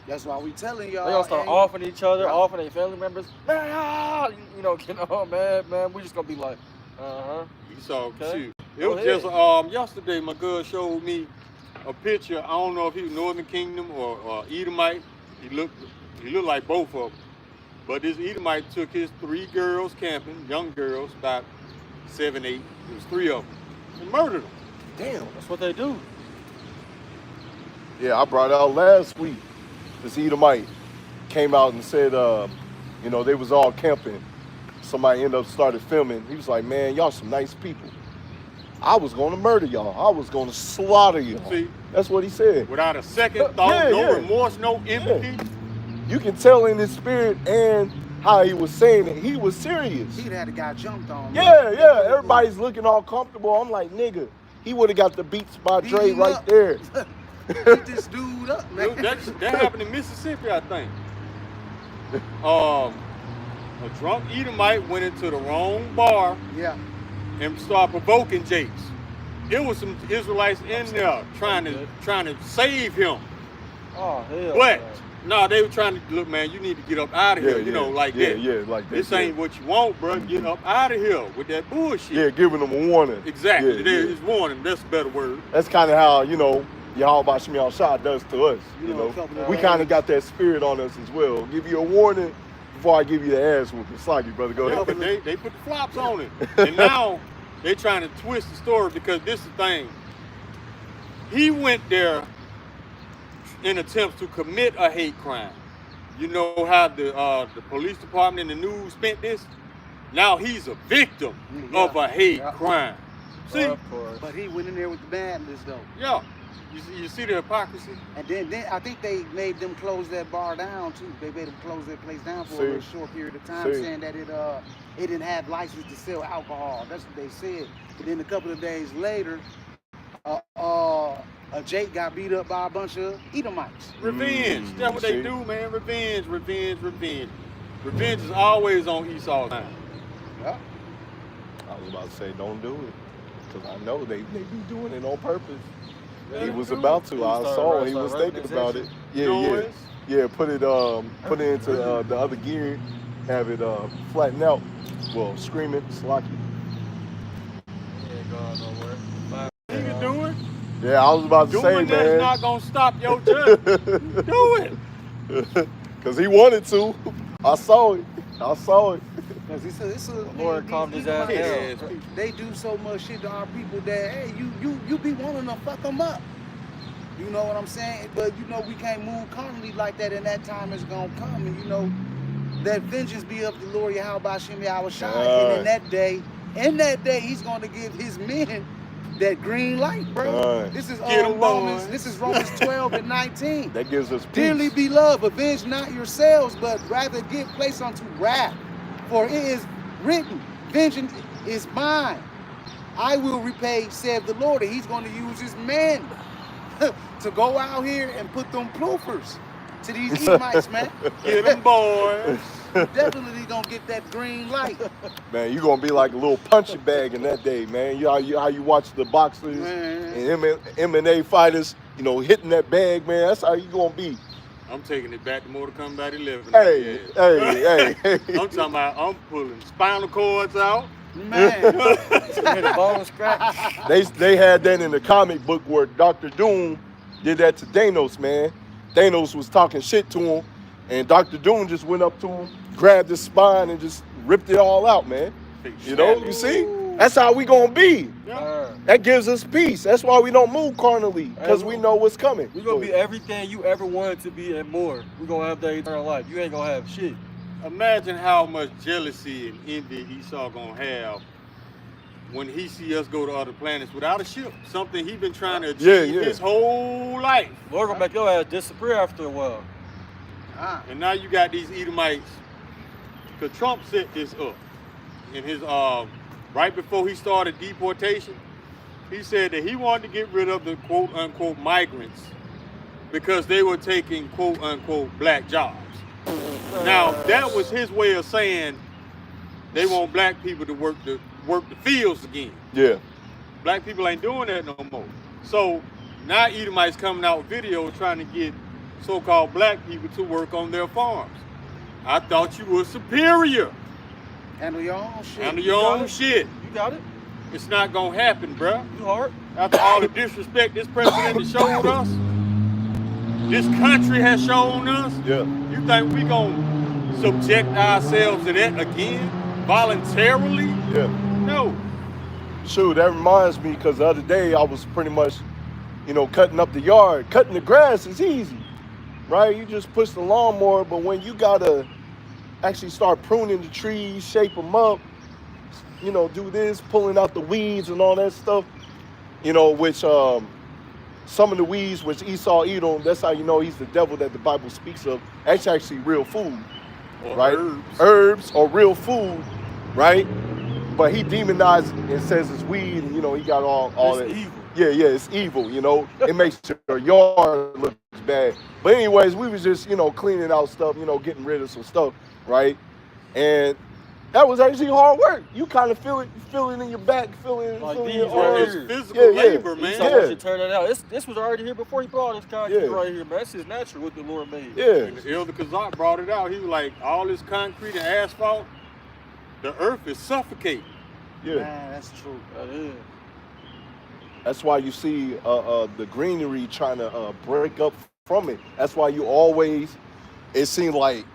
That's why we telling y'all. They gonna start offing each other, offing their family members. Man, you know, man, we just gonna be like, Esau, Okay. shoot. It was just yesterday. My girl showed me a picture. I don't know if he was Northern Kingdom or Edomite. He looked like both of them. But this Edomite took his 3 girls camping, young girls, about 7, 8. It was 3 of them, and murdered them. damn, that's what they do. Yeah, I brought out last week. This Edomite came out and said, you know, they was all camping. Somebody ended up started filming. He was like, man, y'all some nice people. I was going to murder y'all. I was going to slaughter y'all. See? That's what he said. Without a second thought, no remorse, no empathy. You can tell in his spirit and how he was saying it. He was serious. He'd had a guy jumped on. Yeah. Everybody's looking all comfortable. I'm like, nigga, he would have got the Beats by Dre right there. Beat this dude up, man. That happened in Mississippi, I think. A drunk Edomite went into the wrong bar and started provoking Jakes. It was some Israelites in there trying to save him. Oh hell. But man. no, they were trying to look, man, you need to get up out of here, you know, like that. Yeah, like that. This ain't what you want, bro. Get up out of here with that bullshit. Yeah, giving them a warning. Exactly. It's warning. That's a better word. That's kind of how, you know, Yahweh Shemiah does to us. You know, we kind of got that spirit on us as well. Give you a warning before I give you the ass whooping. Sloggy, brother, go ahead. But they put the flops on it. And now they trying to twist the story, because this is the thing. He went there in attempts to commit a hate crime. You know how the police department and the news spent this? Now he's a victim of a hate crime. See? Of course. But he went in there with the badness, though. Yeah. You see the hypocrisy? And then I think they made them close that bar down too. They made them close that place down for a little short period of time, saying that it didn't have license to sell alcohol. That's what they said. But then a couple of days later, Jake got beat up by a bunch of Edomites. Revenge. That's what they do, man. Revenge. Revenge is always on Esau's time. Yeah. I was about to say, don't do it. Because I know they be doing it on purpose. He was about to. I saw he was thinking about it. Yeah. Put it into the other gear, have it flatten out. Well, screaming, slocky. He ain't going nowhere. You can do it. Yeah, I was about to say, man. Doing that's not gonna stop your judge. Do it. Cause he wanted to. I saw it. Because he said, Lord calmed his ass down. They do so much shit to our people that, hey, you be wanting to fuck them up. You know what I'm saying? But, you know, we can't move carnally like that, and that time is going to come. And, you know, that vengeance be of the Lord Yahweh Shem Yahushua. And in that day, he's going to give his men that green light, bro. This is Romans 12:19. That gives us peace. Dearly beloved, avenge not yourselves, but rather give place unto wrath. For it is written, vengeance is mine. I will repay, saith the Lord, and he's going to use his men to go out here and put them proofers to these Edomites, man. Get them, boys. Definitely gonna get that green light. Man, you gonna be like a little punching bag in that day, man. How you watch the boxers and MMA fighters, you know, hitting that bag, man. That's how you gonna be. I'm taking it back to Mortal Kombat 11. Hey. I'm talking about I'm pulling spinal cords out. Man. The bone scratch. They had that in the comic book where Dr. Doom did that to Thanos, man. Thanos was talking shit to him, and Dr. Doom just went up to him, grabbed his spine, and just ripped it all out, man. You know, you see? That's how we gonna be. Yeah. That gives us peace. That's why we don't move carnally, because we know what's coming. We're gonna be everything you ever wanted to be and more. We're gonna have that eternal life. You ain't gonna have shit. Imagine how much jealousy and envy Esau gonna have when he see us go to other planets without a ship. Something he been trying to achieve his whole life. Lord gonna make your ass disappear after a while. And now you got these Edomites. Cause Trump set this up in his right before he started deportation. He said that he wanted to get rid of the quote unquote migrants because they were taking quote unquote black jobs. Now that was his way of saying they want black people to work the fields again. Yeah. Black people ain't doing that no more. So now Edomites coming out with videos trying to get so-called black people to work on their farms. I thought you were superior. Handle your own shit. Handle your own shit. You got it? It's not gonna happen, bruh. You hard? After all the disrespect this president has showed us, this country has shown us, you think we gonna subject ourselves to that again, voluntarily? Yeah. No. Shoot, that reminds me, because the other day I was pretty much, you know, cutting up the yard. Cutting the grass is easy, right? You just push the lawnmower, but when you gotta actually start pruning the trees, shape them up, you know, do this, pulling out the weeds and all that stuff, you know, which some of the weeds, which Esau Edom, that's how you know he's the devil that the Bible speaks of. That's actually real food, or right? Herbs or real food, right? But he demonized and says it's weed, and you know, he got all that. Evil. Yeah, it's evil, you know. It makes your yard look bad. But anyways, we was just, you know, cleaning out stuff, you know, getting rid of some stuff, right? And that was actually hard work. You kind of feel it in your back, feel it Like in these your right It's here. physical labor, man. Someone should turn that out. This was already here before he put all this concrete right here, man. This is natural what the Lord made. Yeah. And the Elder Kazak brought it out. He was like, all this concrete and asphalt, the earth is suffocating. Yeah. Man, that's true. That is. That's why you see the greenery trying to break up from it. That's why you always, it seems like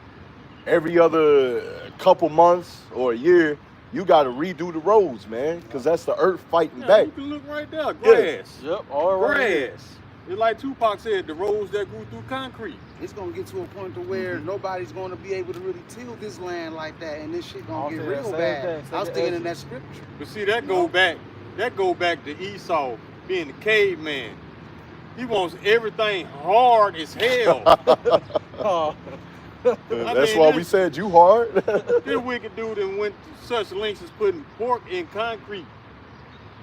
every other couple months or a year, you got to redo the roads, man, because that's the earth fighting back. You can look right there, grass. Yep, all right. Grass. It's like Tupac said, the roads that grew through concrete. It's gonna get to a point to where nobody's gonna be able to really till this land like that, and this shit gonna get real bad. I was thinking in that scripture. But see, that go back to Esau being the caveman. He wants everything hard as hell. That's why we said you hard. This wicked dude that went to such lengths as putting pork in concrete.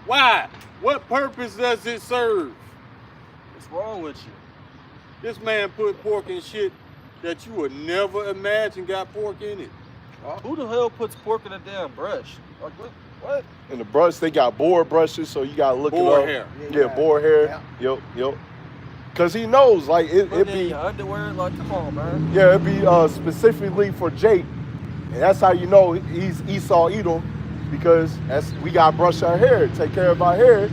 Why? What purpose does it serve? What's wrong with you? This man put pork in shit that you would never imagine got pork in it. Who the hell puts pork in a damn brush? Like what? In the brush, they got boar brushes, so you gotta look Boar it up. hair. Yeah, boar hair. Yep. Cause he knows, like it be your underwear. Like, come on, man. Yeah, it be specifically for Jake, and that's how you know he's Esau Edom, because we gotta brush our hair, take care of our hair.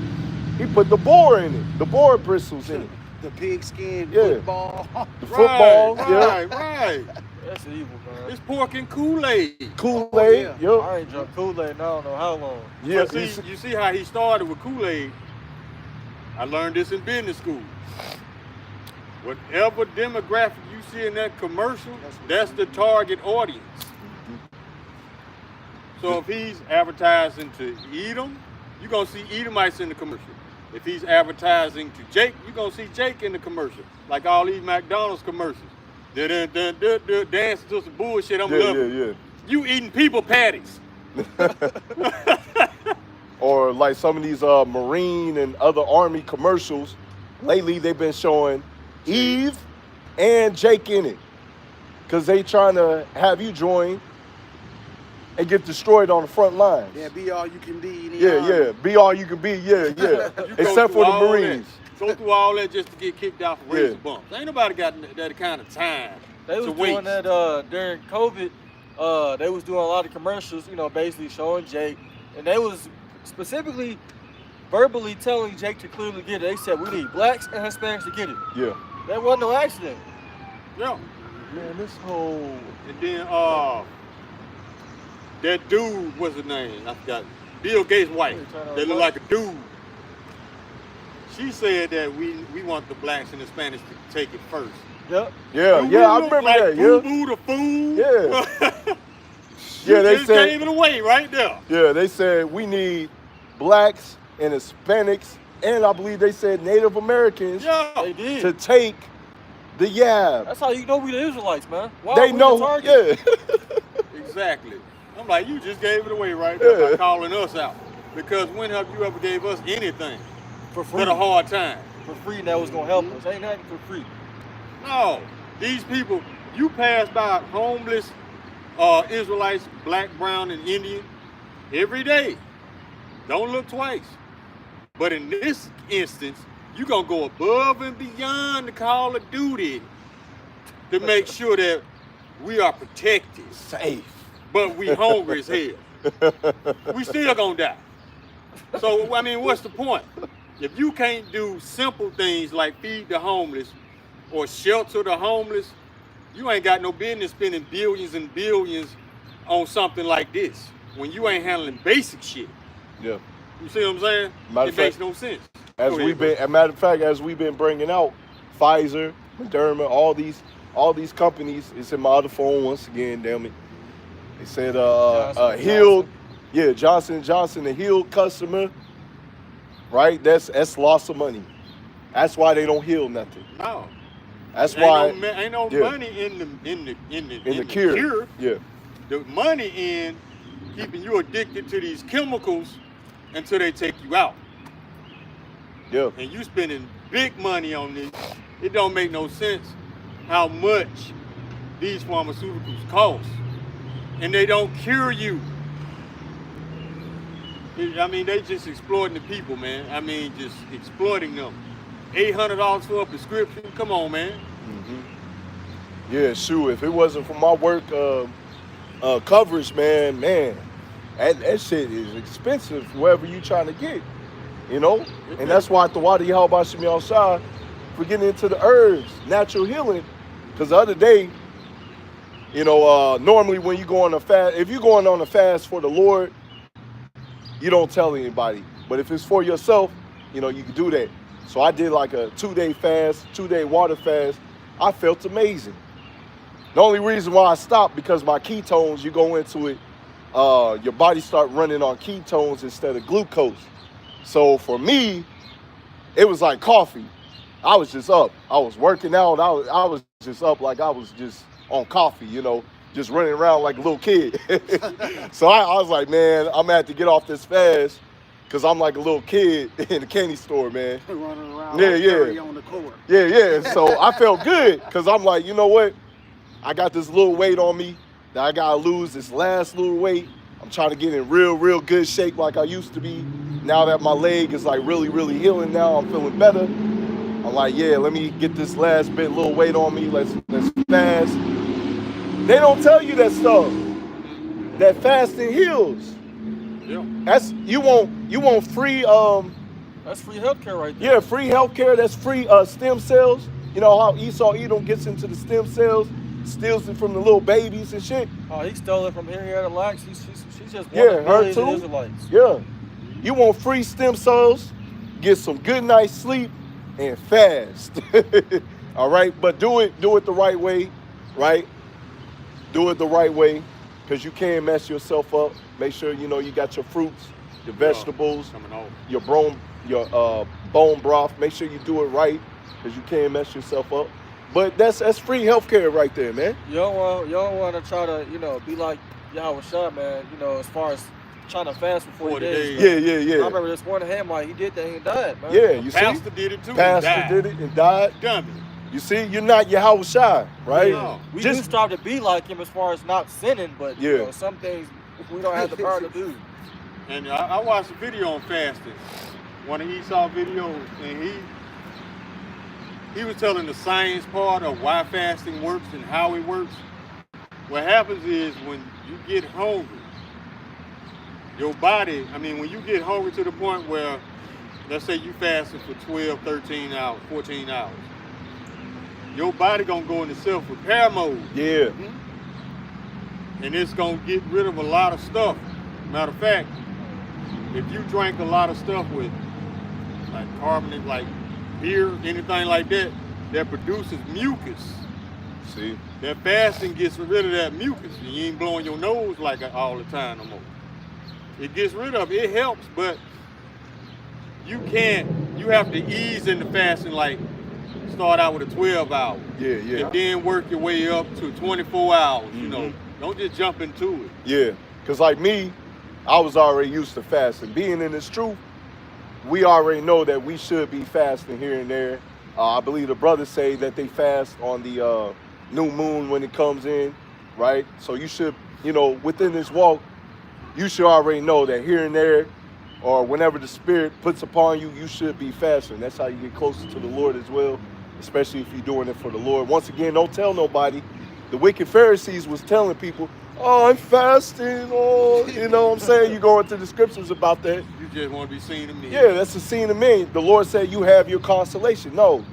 He put the boar in it, the boar bristles in it. The pigskin football. The football. Right. That's evil, man. It's pork and Kool-Aid. Kool-Aid. Yep. I ain't drunk Kool-Aid in I don't know how long. Yeah. But see, you see how he started with Kool-Aid. I learned this in business school. Whatever demographic you see in that commercial, that's the target audience. So if he's advertising to Edom, you're going to see Edomites in the commercial. If he's advertising to Jake, you're going to see Jake in the commercial. Like all these McDonald's commercials. Dancing to some bullshit, I'm loving. Yeah. You eating people patties. or like some of these Marine and other Army commercials, lately they've been showing Eve and Jake in it. Because they trying to have you join and get destroyed on the front lines. Yeah, be all you can be. Yeah. Be all you can be. Yeah. Except for the Marines. Go through all that just to get kicked out for razor bumps. Ain't nobody got that kind of time. They was doing that during COVID. They was doing a lot of commercials, you know, basically showing Jake, and they was specifically verbally telling Jake to clearly get it. They said we need blacks and Hispanics to get it. Yeah. That wasn't no accident. Yeah. Man, this whole... And then that dude, what's his name? I forgot. Bill Gates' wife. They look like a dude. She said that we want the blacks and Hispanics to take it first. Yep. Yeah, I remember like that. Boo-boo the fool. Yeah. Yeah, they just said gave it away right there. Yeah, they said we need blacks and Hispanics, and I believe they said Native Americans They did. to take the YAB. That's how you know we the Israelites, man. Why They are we know, the target? Exactly. I'm like, you just gave it away right there by calling us out. Because when have you ever gave us anything For free. but a hard time? For free, that was gonna help us. Ain't nothing for free. No, these people, you pass by homeless Israelites, black, brown, and Indian every day. Don't look twice. But in this instance, you're going to go above and beyond the call of duty to make sure that we are protected. Safe. But we hungry as hell. We still going to die. So, I mean, what's the point? If you can't do simple things like feed the homeless or shelter the homeless, you ain't got no business spending billions and billions on something like this when you ain't handling basic shit. Yeah. You see what I'm saying? It makes no sense. As a matter of fact, as we've been bringing out, Pfizer, Moderna, all these companies, it's in my other phone once again, damn it. They said Johnson & Johnson, a healed customer, right? That's loss of money. That's why they don't heal nothing. No. That's why ain't no money in the cure. Yeah. The money in keeping you addicted to these chemicals until they take you out. Yeah. And you spending big money on this. It don't make no sense how much these pharmaceuticals cost. And they don't cure you. I mean, they just exploiting the people, man. I mean, just exploiting them. $800 for a prescription. Come on, man. Mm-hmm. Yeah, sure. If it wasn't for my work coverage, man, that shit is expensive wherever you trying to get, you know? And that's why the YASHAMIAHLA for getting into the herbs, natural healing. Because the other day, you know, normally when you go on a fast, if you're going on a fast for the Lord, you don't tell anybody. But if it's for yourself, you know, you can do that. So I did like a 2-day fast, 2-day water fast. I felt amazing. The only reason why I stopped, because my ketones, you go into it, your body start running on ketones instead of glucose. So for me, it was like coffee. I was just up. I was working out. I was just up like I was just on coffee, you know, just running around like a little kid. So I was like, man, I'm gonna have to get off this fast because I'm like a little kid in the candy store, man. Running around on the court. Yeah. So I felt good because I'm like, you know what? I got this little weight on me that I gotta lose, this last little weight. I'm trying to get in real good shape like I used to be. Now that my leg is like really healing now, I'm feeling better. I'm like, yeah, let me get this last bit, little weight on me. Let's fast. They don't tell you that stuff. That fasting heals. Yeah. That's you want free That's free healthcare right there. Yeah, free healthcare. That's free stem cells. You know how Esau Edom gets into the stem cells, steals it from the little babies and shit. Oh, he stole it from Henrietta Lacks. She's just one Yeah, of her the too. Israelites. Yeah. You want free stem cells, get some good night's sleep, and fast. All right, but do it the right way, right? Do it the right way, because you can mess yourself up. Make sure you know you got your fruits, your vegetables, your bone broth. Make sure you do it right, because you can mess yourself up. But that's free healthcare right there, man. You don't want to try to, you know, be like Yahweh Shah, man. You know, as far as trying to fast for 40 days. Yeah. I remember this one Hamite, he did that and he died, man. Yeah, you see? Pastor did it too. Pastor did it and died. Dummy. You see, you're not YASHAWAR, right? No. We do strive to be like him as far as not sinning, but you know, some things we don't have the power to do. And I watched a video on fasting, one of Esau videos, and he was telling the science part of why fasting works and how it works. What happens is when you get hungry, your body, I mean, when you get hungry to the point where, let's say you fasting for 12, 13 hours, 14 hours, your body gonna go into self-repair mode. Yeah. And it's gonna get rid of a lot of stuff. Matter of fact, if you drank a lot of stuff with like carbonate, like beer, anything like that, that produces mucus. See? That fasting gets rid of that mucus. And you ain't blowing your nose like all the time no more. It gets rid of it. It helps, but you have to ease into fasting, like start out with a 12 hour. Yeah. And then work your way up to 24 hours, you know. Don't just jump into it. Yeah, because like me, I was already used to fasting. Being in this truth, we already know that we should be fasting here and there. I believe the brothers say that they fast on the new moon when it comes in, right? So you should, you know, within this walk, you should already know that here and there, or whenever the Spirit puts upon you, you should be fasting. That's how you get closer to the Lord as well, especially if you're doing it for the Lord. Once again, don't tell nobody. The wicked Pharisees was telling people, oh, I'm fasting, oh, you know what I'm saying? You go into the scriptures about that. You just want to be seen to me. Yeah, that's the scene of men. The Lord said you have your consolation. No,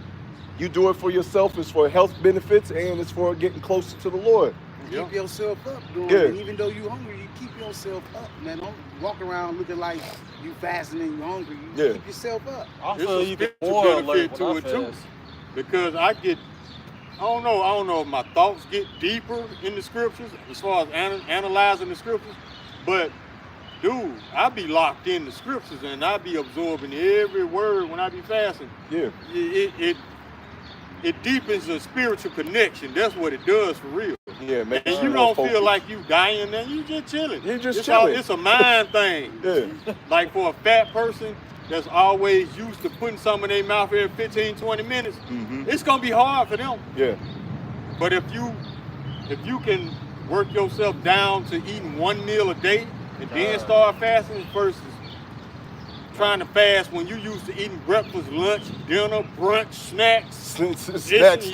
you do it for yourself. It's for health benefits and it's for getting closer to the Lord. Keep yourself up doing it. Even though you're hungry, you keep yourself up, man. Don't walk around looking like you fasting and you're hungry. You keep yourself up. I There's feel a even spiritual more benefit to it too. Because I don't know if my thoughts get deeper in the scriptures as far as analyzing the scriptures, but dude, I be locked in the scriptures and I be absorbing every word when I be fasting. Yeah. It deepens the spiritual connection. That's what it does for real. Yeah, man. And you don't feel like you dying, then you just chilling. You're just chilling. It's a mind thing. Yeah. Like for a fat person that's always used to putting something in their mouth every 15, 20 minutes, it's gonna be hard for them. Yeah. But if you can work yourself down to eating one meal a day and then start fasting versus trying to fast when you used to eating breakfast, lunch, dinner, brunch, snacks. Snack.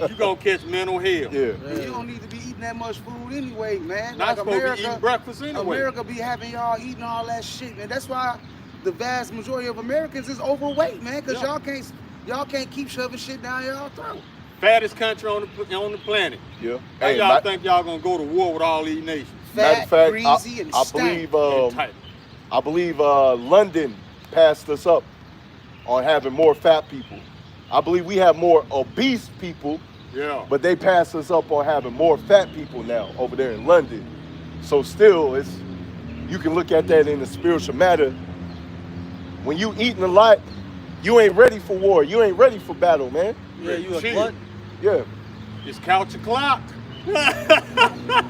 You gonna catch mental hell. Yeah. And you don't need to be eating that much food anyway, man. Not like supposed America, to be eating breakfast anyway. America be having y'all eating all that shit, man. That's why the vast majority of Americans is overweight, man, because y'all can't keep shoving shit down y'all throat. Fattest country on the planet. Yeah. How y'all think y'all gonna go to war with all these nations? Fat, greasy, and I believe London passed us up on having more fat people. I believe we have more obese people, but they passed us up on having more fat people now over there in London. So still, you can look at that in the spiritual matter. When you eating a lot, you ain't ready for war. You ain't ready for battle, man. Yeah, you a glutton. Yeah. It's couch o'clock.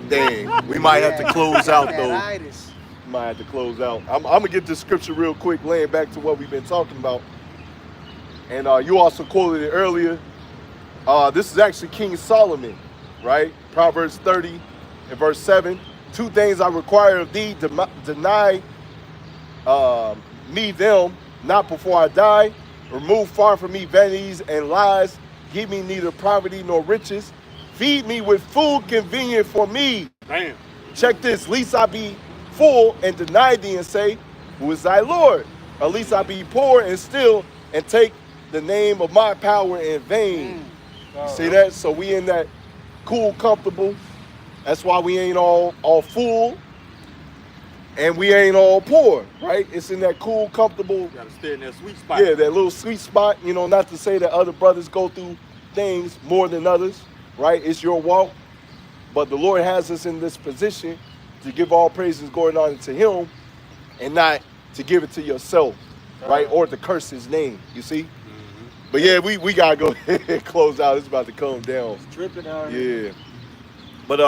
Dang, we might have to close out though. Itis. Might have to close out. I'm gonna get the scripture real quick, laying back to what we've been talking about. And you also quoted it earlier. This is actually King Solomon, right? Proverbs 30 and verse 7. 2 things I require of thee, deny me them, not before I die. Remove far from me vanities and lies. Give me neither poverty nor riches. Feed me with food convenient for me. Damn. Check this, least I be full and deny thee and say, who is thy Lord? Or least I be poor and still and take the name of my power in vain. See that? So we in that cool, comfortable. That's why we ain't all full and we ain't all poor, right? It's in that cool, comfortable. You gotta stay in that sweet spot. Yeah, that little sweet spot. You know, not to say that other brothers go through things more than others, right? It's your walk. But the Lord has us in this position to give all praises going on to him and not to give it to yourself, right? Or to curse his name, you see? But yeah, we gotta go ahead and close out. It's about to calm down. It's dripping out here. Yeah. But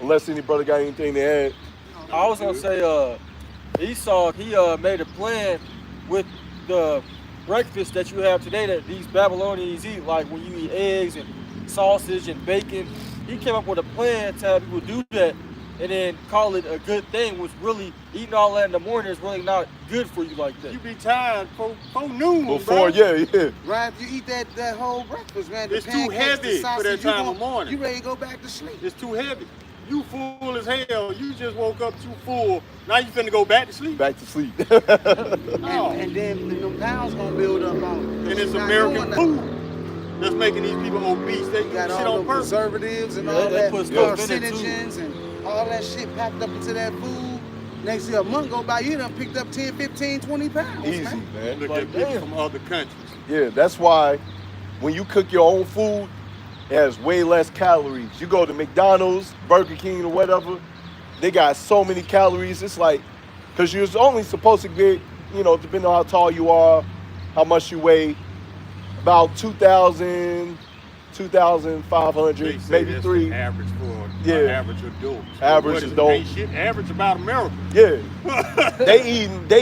unless any brother got anything to add. I was gonna say, Esau, he made a plan with the breakfast that you have today that these Babylonians eat, like when you eat eggs and sausage and bacon. He came up with a plan to have people do that and then call it a good thing, which really, eating all that in the morning is really not good for you like that. You be tired before noon, Before, bro. yeah. Right, if you eat that whole breakfast, man, the It's too pancakes, the heavy for sausage, that time of you morning. ready to go back to sleep. It's too heavy. You full as hell. You just woke up too full. Now you finna go back to sleep. Back to sleep. No. And then them pounds gonna build up on it. And it's You're not American doing food that's making these people obese. They You do got shit all on the purpose. preservatives and Yeah, all they that put stuff in it, too. carcinogens and all that shit packed up into that food. Next year, a month go by, you done picked up 10, 15, 20 pounds, Easy, man. man. Look Like, at people damn. from other countries. Yeah, that's why when you cook your own food, it has way less calories. You go to McDonald's, Burger King, or whatever, they got so many calories. It's like, because you're only supposed to get, you know, depending on how tall you are, how much you weigh, about 2,000, 2,500, They say maybe that's 3. the average for Yeah. average adult. Average What is it? adult. Ain't shit average about America. Yeah. They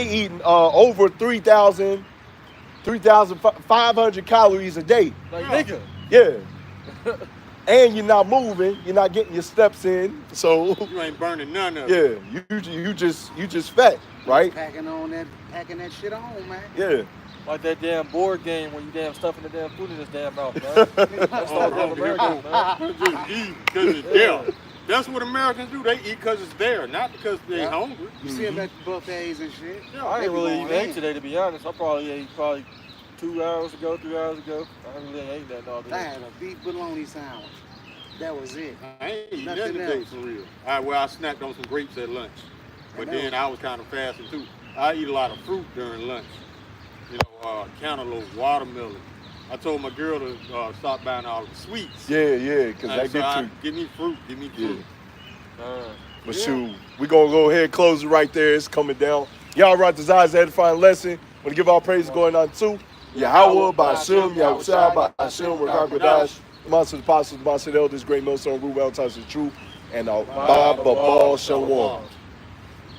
eating over 3,500 calories a day. Like, Yeah. nigga. Yeah. And you're not moving, you're not getting your steps in. So You ain't burning none of it. yeah, you just fat, right? Packing that shit on, man. Yeah. Like that damn board game when you damn stuffing the damn food in his damn mouth, man. That's all damn Americans, man. Just eat because it's there. That's what Americans do. They eat because it's there, not because they're Yeah. hungry. You see them at the buffets and shit. Yeah, I They ain't be really going even ate in. today, to be honest. I probably ate 2 hours ago, 3 hours ago. I really ain't that all I day. had a beef bologna sandwich. That was it. I ain't eating Nothing nothing today else. for real. I snacked on some grapes at lunch. But And that then I was kind of fasting too. I eat a lot of fruit during lunch. You know, cantaloupe, watermelon. I told my girl to stop buying all the sweets. Yeah, because And that so get you. give me fruit, give me fruit. But Yeah. shoot, we gonna go ahead and close it right there. It's coming down. Y'all right desires edifying lesson. Want to give all praise going on too. Yahweh, Ba'ashem, Yahushua, Ba'ashem, Rakakadash, the monster of the apostles, the monster of the elders, great millstone, Reuben, Hatians, TRUE, and Baba Shalom.